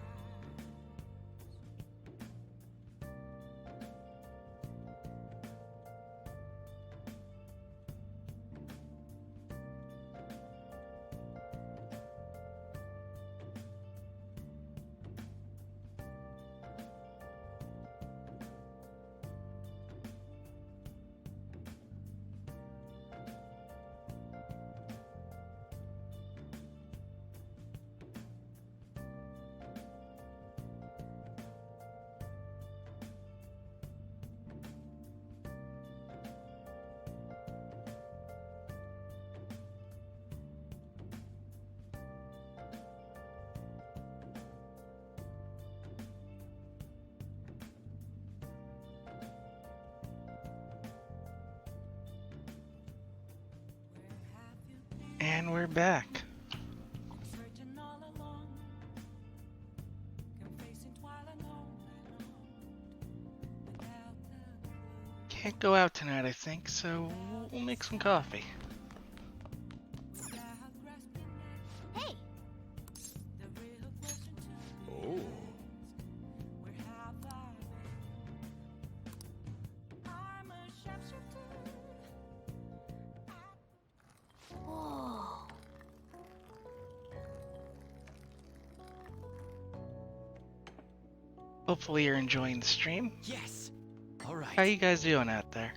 And we're back. Searching all along, confessing while alone without the Can't go out tonight, I think, so we'll make some coffee. Hey! the real question to Oh. where have I been? I'm a sharpshooter. Whoa! Hopefully you're enjoying the stream. Yes! Alright. How you guys doing out there?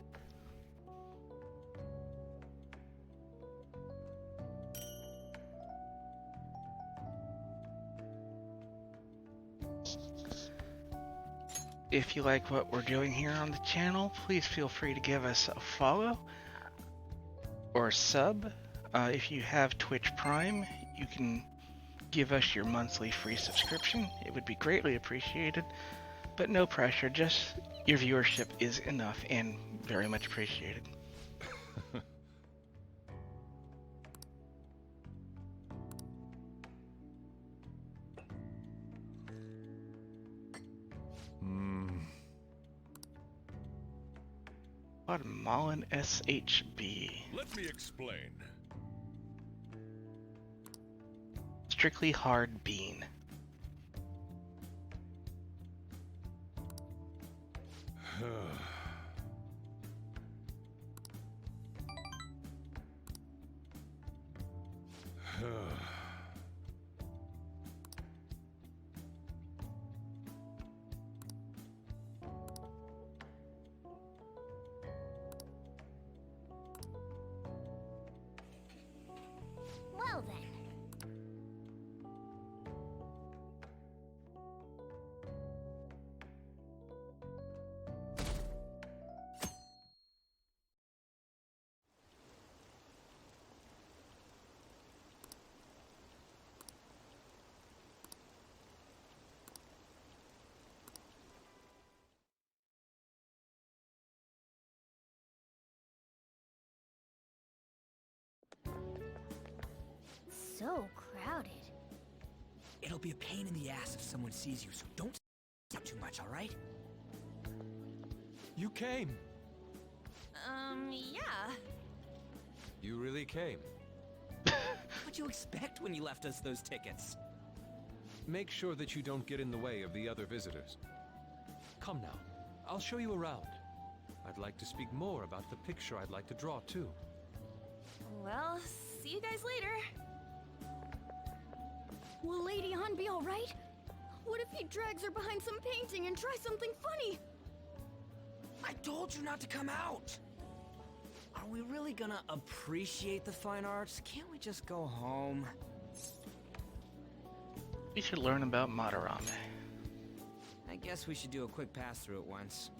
If you like what we're doing here on the channel, please feel free to give us a follow or a sub. If you have Twitch Prime, you can give us your monthly free subscription. It would be greatly appreciated, but no pressure, just your viewership is enough and very much appreciated. Guatemalan SHB. Let me explain. Strictly hard bean. Well then. So crowded. It'll be a pain in the ass if someone sees you, so don't up too much, alright? You came. Yeah. You really came. What'd you expect when you left us those tickets? Make sure that you don't get in the way of the other visitors. Come now, I'll show you around. I'd like to speak more about the picture I'd like to draw too. Well, see you guys later. Will Lady Han be alright? What if he drags her behind some painting and tries something funny? I told you not to come out! Are we really gonna appreciate the fine arts? Can't we just go home? We should learn about Madarame. I guess we should do a quick pass through it once.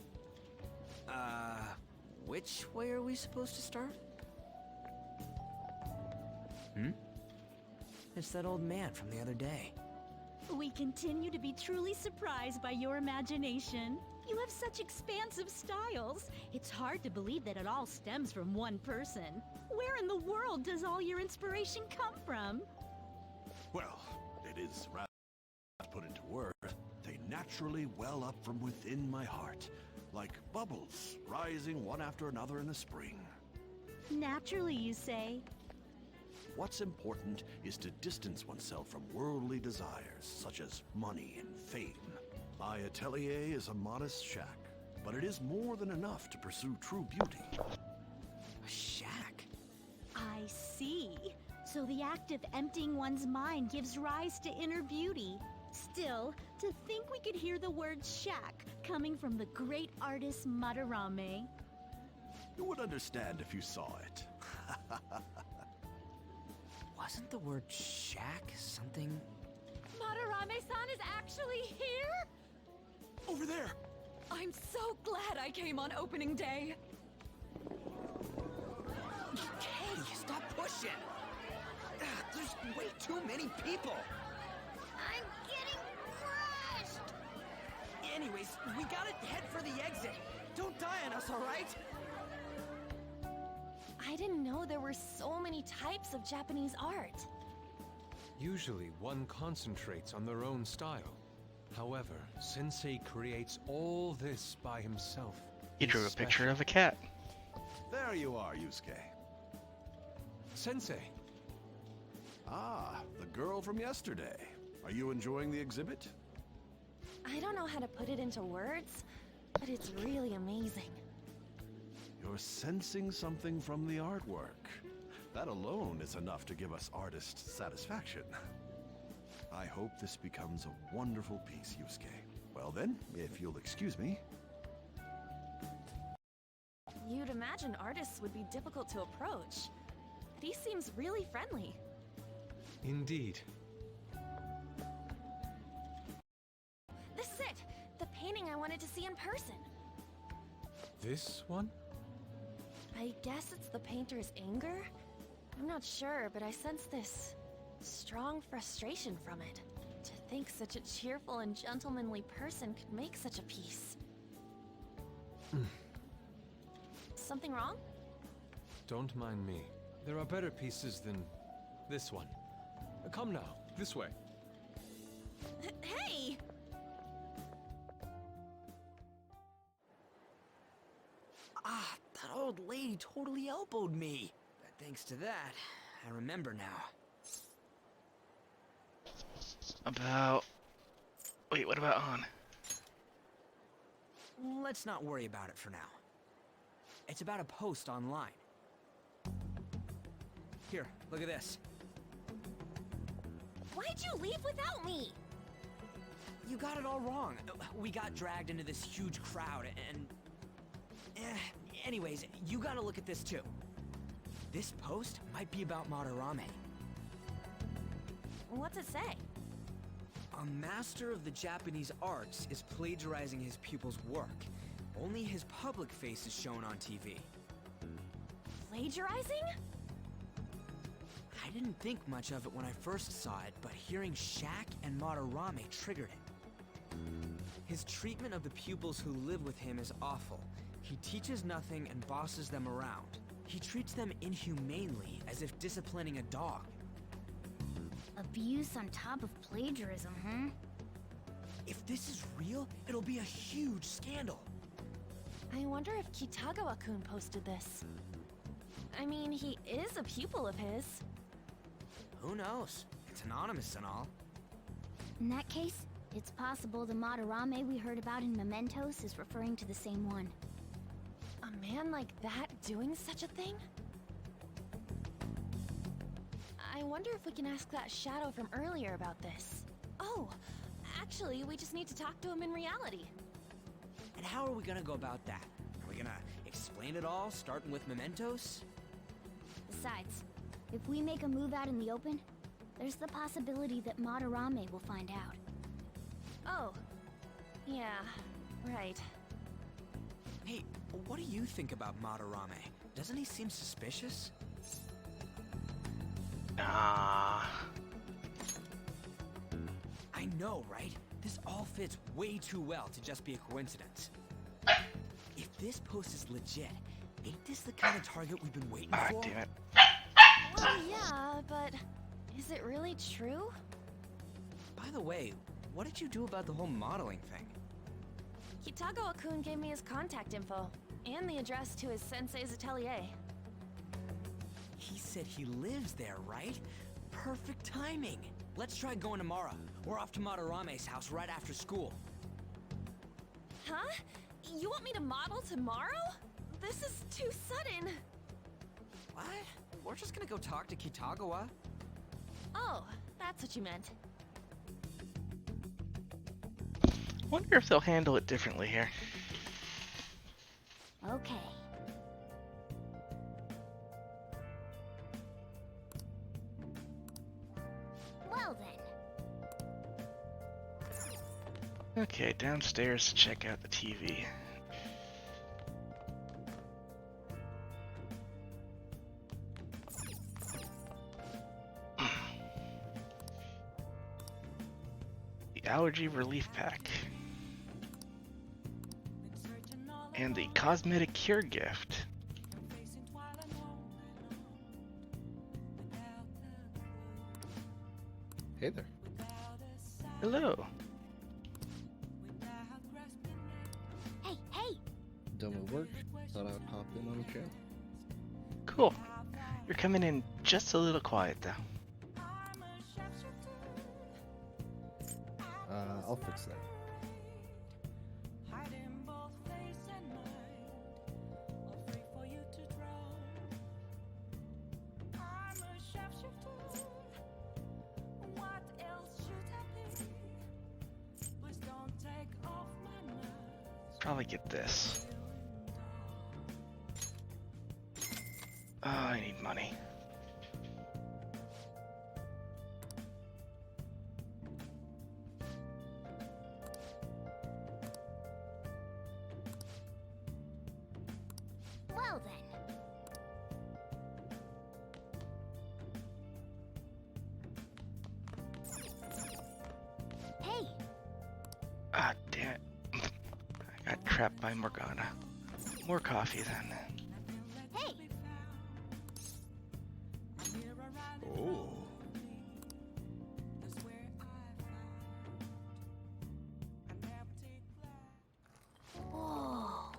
Which way are we supposed to start? It's that old man from the other day. We continue to be truly surprised by your imagination. You have such expansive styles. It's hard to believe that it all stems from one person. Where in the world does all your inspiration come from? Well, it is rather put into words. They naturally well up from within my heart, like bubbles rising one after another in the spring. Naturally, you say? What's important is to distance oneself from worldly desires, such as money and fame. My atelier is a modest shack, but it is more than enough to pursue true beauty. A shack? I see. So the act of emptying one's mind gives rise to inner beauty. Still, to think we could hear the word shack coming from the great artist Madarame. You would understand if you saw it. Wasn't the word shack something? Madarame-san is actually here? Over there! I'm so glad I came on opening day. Hey, stop pushing! There's way too many people! I'm getting crushed! Anyways, we gotta head for the exit. Don't die on us, alright? I didn't know there were so many types of Japanese art. Usually, one concentrates on their own style. However, Sensei creates all this by himself. He drew a picture of a cat. There you are, Yusuke. Sensei! Ah, the girl from yesterday. Are you enjoying the exhibit? I don't know how to put it into words, but it's really amazing. You're sensing something from the artwork. That alone is enough to give us artist satisfaction. I hope this becomes a wonderful piece, Yusuke. Well then, if you'll excuse me. You'd imagine artists would be difficult to approach, but he seems really friendly. Indeed. This is it! The painting I wanted to see in person. This one? I guess it's the painter's anger? I'm not sure, but I sense this strong frustration from it. To think such a cheerful and gentlemanly person could make such a piece. Something wrong? Don't mind me. There are better pieces than this one. Come now, this way. Hey! Ah, that old lady totally elbowed me. But thanks to that, I remember now. Wait, what about on? Let's not worry about it for now. It's about a post online. Here, look at this. Why'd you leave without me? You got it all wrong. We got dragged into this huge crowd and... anyways, you gotta look at this too. This post might be about Madarame. What's it say? A master of the Japanese arts is plagiarizing his pupil's work. Only his public face is shown on TV. Plagiarizing? I didn't think much of it when I first saw it, but hearing Shack and Madarame triggered it. His treatment of the pupils who live with him is awful. He teaches nothing and bosses them around. He treats them inhumanely, as if disciplining a dog. Abuse on top of plagiarism, huh? If this is real, it'll be a huge scandal. I wonder if Kitagawa-kun posted this. I mean, he is a pupil of his. Who knows? It's anonymous and all. In that case, it's possible the Madarame we heard about in Mementos is referring to the same one. A man like that doing such a thing? I wonder if we can ask that shadow from earlier about this. Oh, actually, we just need to talk to him in reality. And how are we gonna go about that? Are we gonna explain it all, starting with Mementos? Besides, if we make a move out in the open, there's the possibility that Madarame will find out. Oh. Yeah, right. Hey, what do you think about Madarame? Doesn't he seem suspicious? Nah. I know, right? This all fits way too well to just be a coincidence. If this post is legit, ain't this the kind of target we've been waiting for? Damn it. Well, yeah, but is it really true? By the way, what did you do about the whole modeling thing? Kitagawa-kun gave me his contact info and the address to his sensei's atelier. He said he lives there, right? Perfect timing. Let's try going tomorrow. We're off to Madarame's house right after school. Huh? You want me to model tomorrow? This is too sudden. What? We're just gonna go talk to Kitagawa. Oh, that's what you meant. Wonder if they'll handle it differently here. Okay. Well then. Okay, downstairs to check out the TV. The allergy relief pack. And the cosmetic cure gift. Hey there. Hello. Hey! Done with work. Thought I'd pop in on the channel. Cool. You're coming in just a little quiet though. I'll fix that. Probably get this. Oh, I need money. Well then. Hey! Ah, damn it. I got trapped by Morgana. More coffee then. Hey! Oh. Whoa.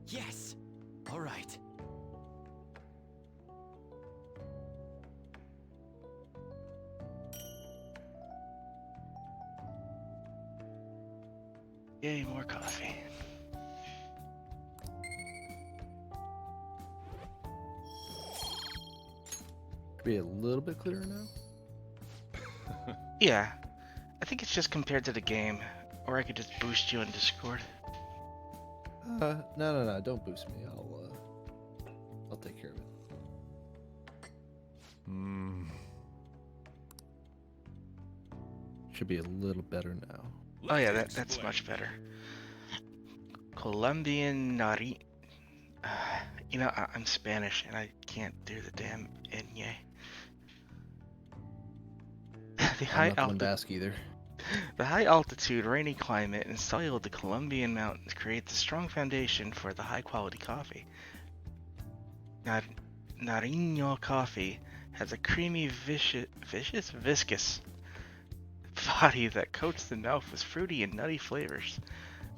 Yes! All right. Yay, more coffee. Be a little bit clearer now? Yeah. I think it's just compared to the game. Or I could just boost you in Discord. No. Don't boost me. I'll take care of it. Should be a little better now. Oh yeah, that's much better. Colombian nari. You know, I'm Spanish and I can't do the damn enye. I'm not one to ask either. The high altitude, rainy climate, and soil of the Colombian mountains creates a strong foundation for the high quality coffee. Nariño coffee has a creamy, viscous body that coats the mouth with fruity and nutty flavors.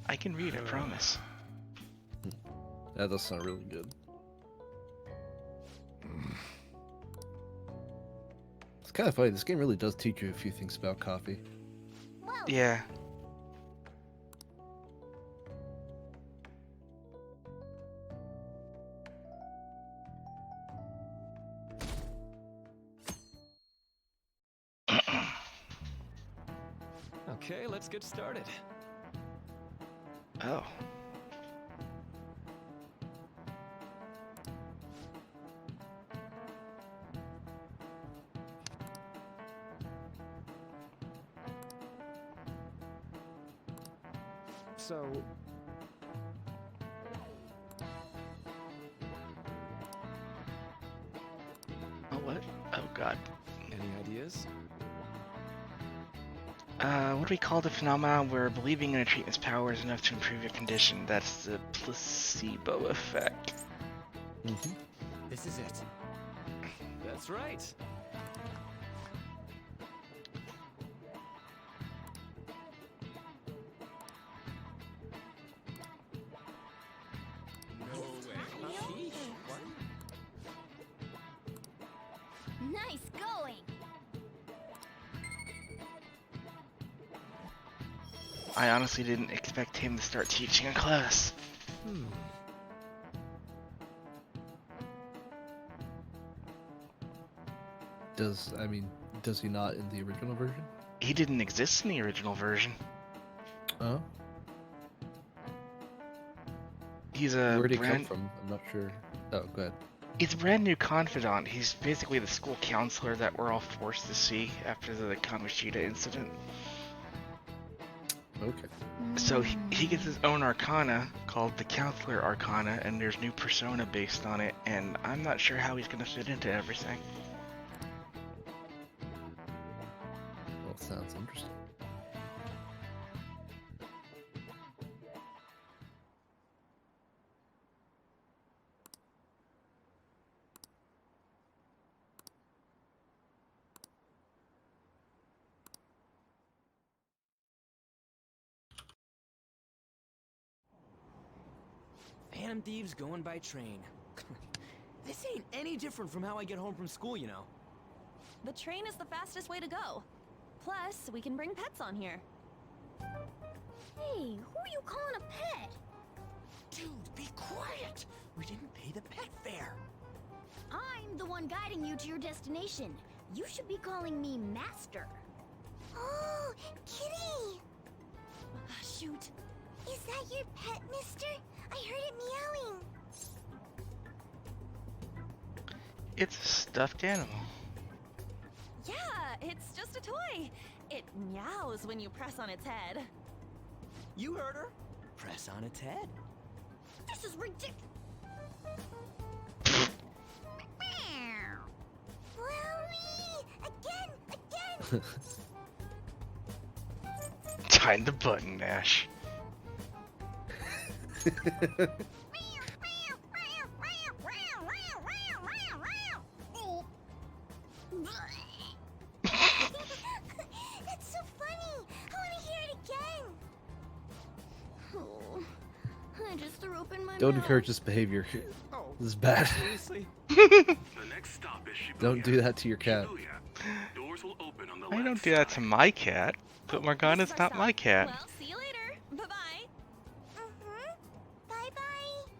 I can read, I promise. That does sound really good. It's kind of funny. This game really does teach you a few things about coffee. Yeah. Okay, let's get started. Oh. So... Oh, what? Oh, God. Any ideas? What do we call the phenomenon where believing in a treatment's power is enough to improve your condition? That's the placebo effect. Mm-hmm. This is it. That's right. No way. Nice going! I honestly didn't expect him to start teaching a class. Does he not in the original version? He didn't exist in the original version. Oh? He's a Where'd he come from? I'm not sure. Oh, go ahead. He's a brand new confidant. He's basically the school counselor that we're all forced to see after the Kamoshida incident. Okay. So he gets his own arcana called the Counselor Arcana, and there's new persona based on it, and I'm not sure how he's going to fit into everything. Well, sounds interesting. Phantom thieves going by train. This ain't any different from how I get home from school, you know. The train is the fastest way to go. Plus, we can bring pets on here. Hey, who are you calling a pet? Dude, be quiet! We didn't pay the pet fare. I'm the one guiding you to your destination. You should be calling me Master. Oh, Kitty! Shoot. Is that your pet, mister? I heard it meowing. It's a stuffed animal. Yeah, it's just a toy. It meows when you press on its head. You heard her. Press on its head. This is ridiculous. Again! Time the button, Nash. That's so funny! I want to hear it again! Oh, I just threw open my Don't mouth. encourage this behavior. Oh, This is bad. seriously? The next stop is Shibuya. Don't do that to your cat. Shibuya. Doors will open on the I left don't do that to side. my cat, but Morgana's not my cat. Well, see you later. Bye-bye. Bye-bye.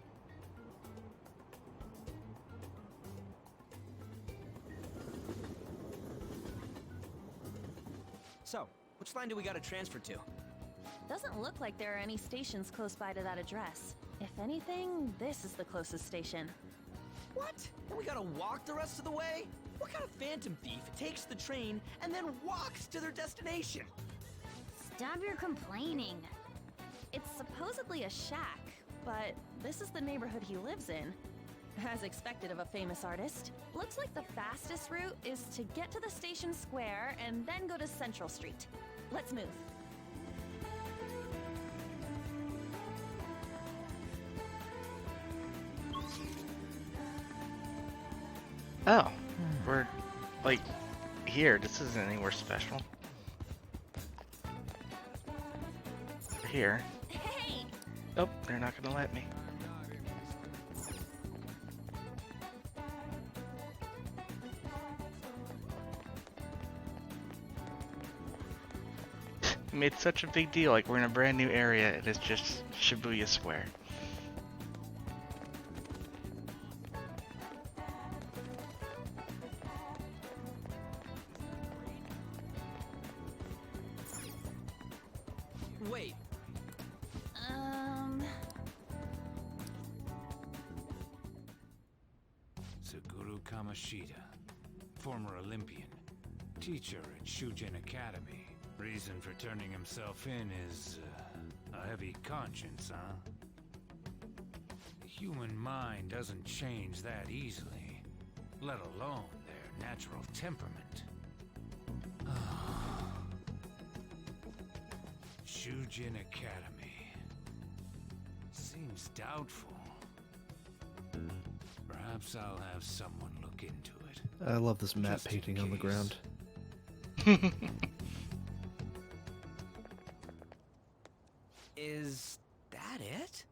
So, which line do we gotta transfer to? Doesn't look like there are any stations close by to that address. If anything, this is the closest station. What? And we gotta walk the rest of the way? What kind of phantom thief takes the train and then walks to their destination? Stop your complaining. It's supposedly a shack, but this is the neighborhood he lives in. As expected of a famous artist. Looks like the fastest route is to get to the station square and then go to Central Street. Let's move. Oh, we're like here. This isn't anywhere special. We're here. Hey! Oh, they're not gonna let me. Made such a big deal, like we're in a brand new area. It is just Shibuya Square. Wait. Suguru Kamoshida, former Olympian, teacher at Shujin Academy. Reason for turning himself in is A heavy conscience, huh? The human mind doesn't change that easily, let alone their natural temperament. Shujin Academy. Seems doubtful. Perhaps I'll have someone look into it. I love this map Just in painting on the case. ground. Is that it?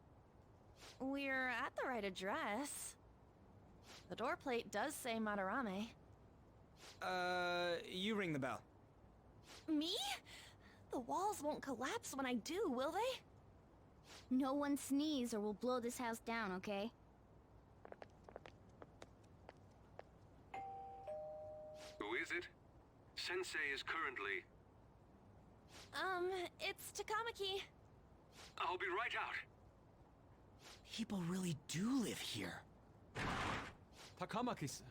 We're at the right address. The door plate does say Madarame. You ring the bell. Me? The walls won't collapse when I do, will they? No one sneeze or we'll blow this house down, okay? Who is it? Sensei is currently... It's Takamaki. I'll be right out. People really do live here. Takamaki-san.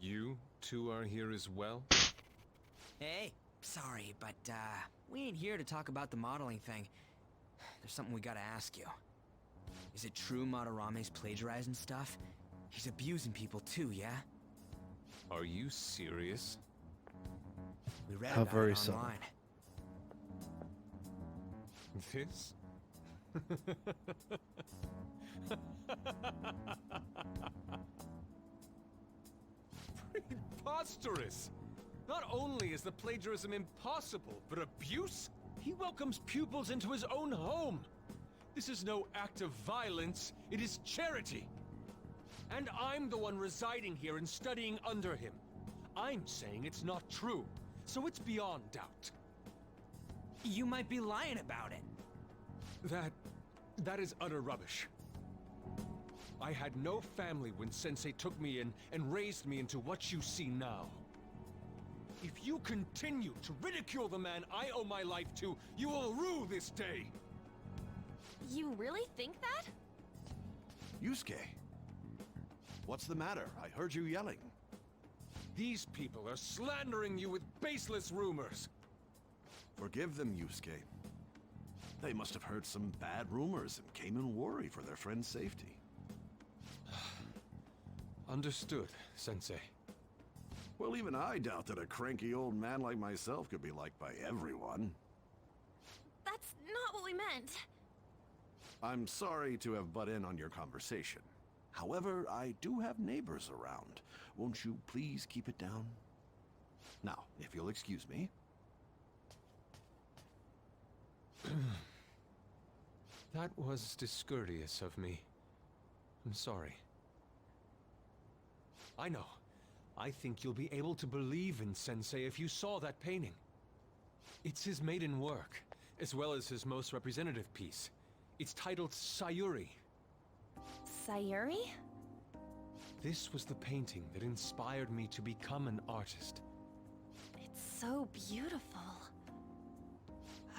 You two are here as well? Hey, sorry, but, we ain't here to talk about the modeling thing. There's something we gotta ask you. Is it true Madarame's plagiarizing stuff? He's abusing people too, yeah? Are you serious? We read How about very it subtle. online. This? Preposterous! Not only is the plagiarism impossible, but abuse? He welcomes pupils into his own home! This is no act of violence, it is charity! And I'm the one residing here and studying under him. I'm saying it's not true, so it's beyond doubt. You might be lying about it. That is utter rubbish. I had no family when Sensei took me in and raised me into what you see now. If you continue to ridicule the man I owe my life to, you will rue this day! You really think that? Yusuke, what's the matter? I heard you yelling. These people are slandering you with baseless rumors. Forgive them, Yusuke. They must have heard some bad rumors and came in worry for their friend's safety. Understood, Sensei. Well, even I doubt that a cranky old man like myself could be liked by everyone. That's not what we meant. I'm sorry to have butt in on your conversation. However, I do have neighbors around. Won't you please keep it down? Now, if you'll excuse me. That was discourteous of me. I'm sorry. I know. I think you'll be able to believe in Sensei if you saw that painting. It's his maiden work, as well as his most representative piece. It's titled Sayuri. Sayuri? This was the painting that inspired me to become an artist. It's so beautiful.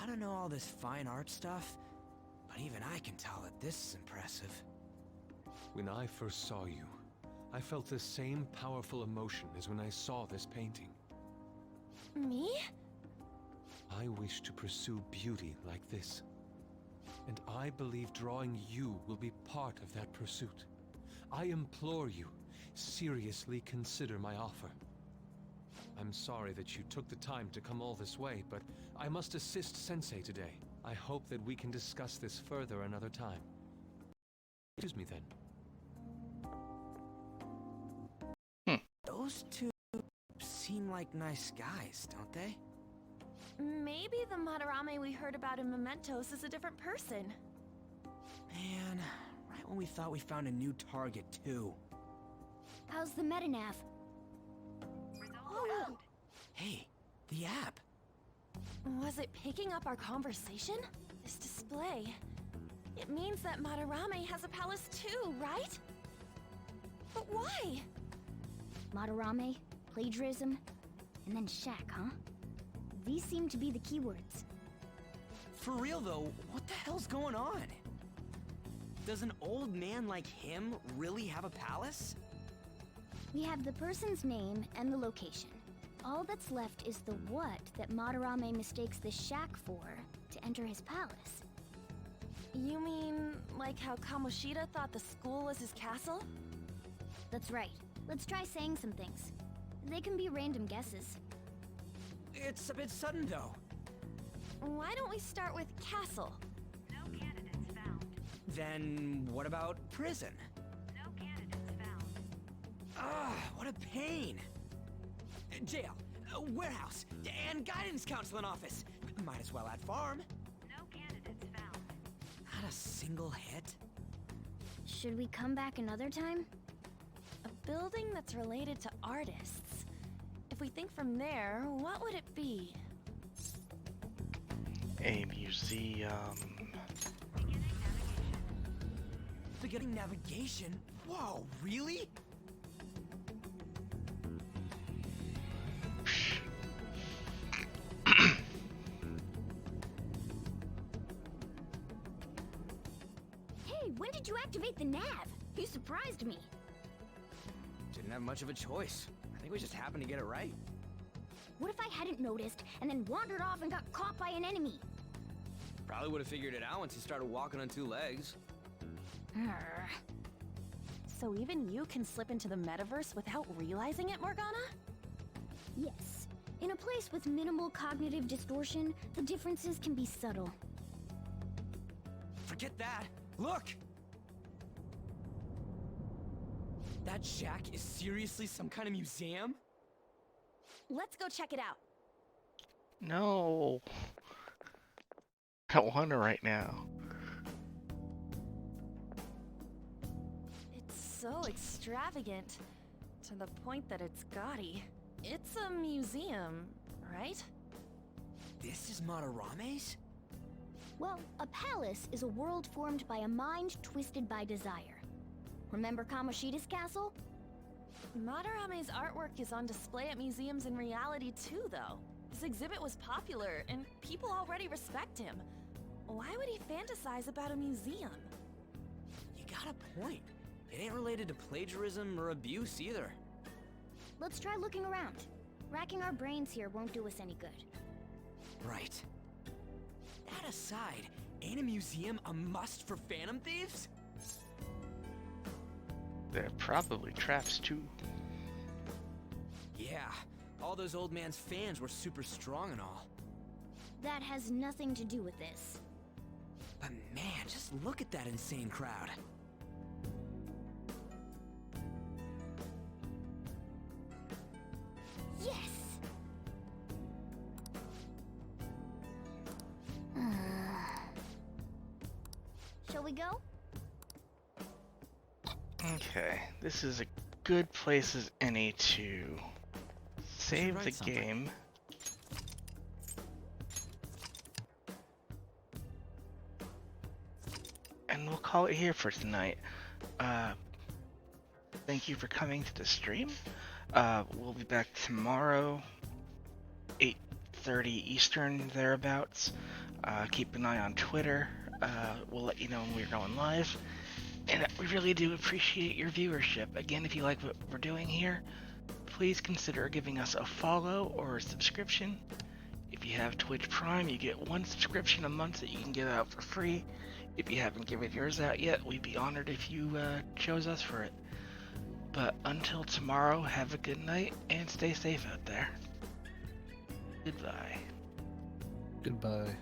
I don't know all this fine art stuff, but even I can tell that this is impressive. When I first saw you, I felt the same powerful emotion as when I saw this painting. Me? I wish to pursue beauty like this. And I believe drawing you will be part of that pursuit. I implore you, seriously consider my offer. I'm sorry that you took the time to come all this way, but I must assist Sensei today. I hope that we can discuss this further another time. Excuse me then. Those two seem like nice guys, don't they? Maybe the Madarame we heard about in Mementos is a different person. Man, right when we thought we found a new target, too. How's the metanav? Oh, Hey, the app. was it picking up our conversation? This display. It means that Madarame has a palace too, right? But why? Madarame, plagiarism, and then shack, huh? These seem to be the keywords. For real though, what the hell's going on? Does an old man like him really have a palace? We have the person's name and the location. All that's left is the what that Madarame mistakes the shack for to enter his palace. You mean like how Kamoshida thought the school was his castle? That's right. Let's try saying some things. They can be random guesses. It's a bit sudden, though. Why don't we start with castle? No candidates found. Then what about prison? No candidates found. Ah, what a pain. Jail, warehouse, and guidance counseling office. Might as well add farm. No candidates found. Not a single hit. Should we come back another time? A building that's related to artists. If we think from there, what would it be? A museum. Beginning navigation? Whoa, really? Hey, when did you activate the nav? You surprised me. Didn't have much of a choice. I think we just happened to get it right. What if I hadn't noticed and then wandered off and got caught by an enemy? Probably would have figured it out once he started walking on two legs. Arr. So even you can slip into the metaverse without realizing it, Morgana? Yes. In a place with minimal cognitive distortion, the differences can be subtle. Forget that. Look! That shack is seriously some kind of museum? Let's go check it out. No. I want to right now. It's so extravagant, to the point that it's gaudy. It's a museum, right? This is Madarame's? Well, a palace is a world formed by a mind twisted by desire. Remember Kamoshida's castle? Madarame's artwork is on display at museums in reality too, though. This exhibit was popular, and people already respect him. Why would he fantasize about a museum? You got a point. It ain't related to plagiarism or abuse either. Let's try looking around. Racking our brains here won't do us any good. Right. That aside, ain't a museum a must for Phantom Thieves? They're probably traps too. Yeah, all those old man's fans were super strong and all. That has nothing to do with this. But man, just look at that insane crowd. Yes! Shall we go? Okay, this is a good place as any to save the game. And we'll call it here for tonight. Thank you for coming to the stream. We'll be back tomorrow, 8:30 Eastern, thereabouts. Keep an eye on Twitter. We'll let you know when we're going live. And we really do appreciate your viewership. Again, if you like what we're doing here, please consider giving us a follow or a subscription. If you have Twitch Prime, you get one subscription a month that you can get out for free. If you haven't given yours out yet, we'd be honored if you chose us for it. But until tomorrow, have a good night and stay safe out there. Goodbye. Goodbye.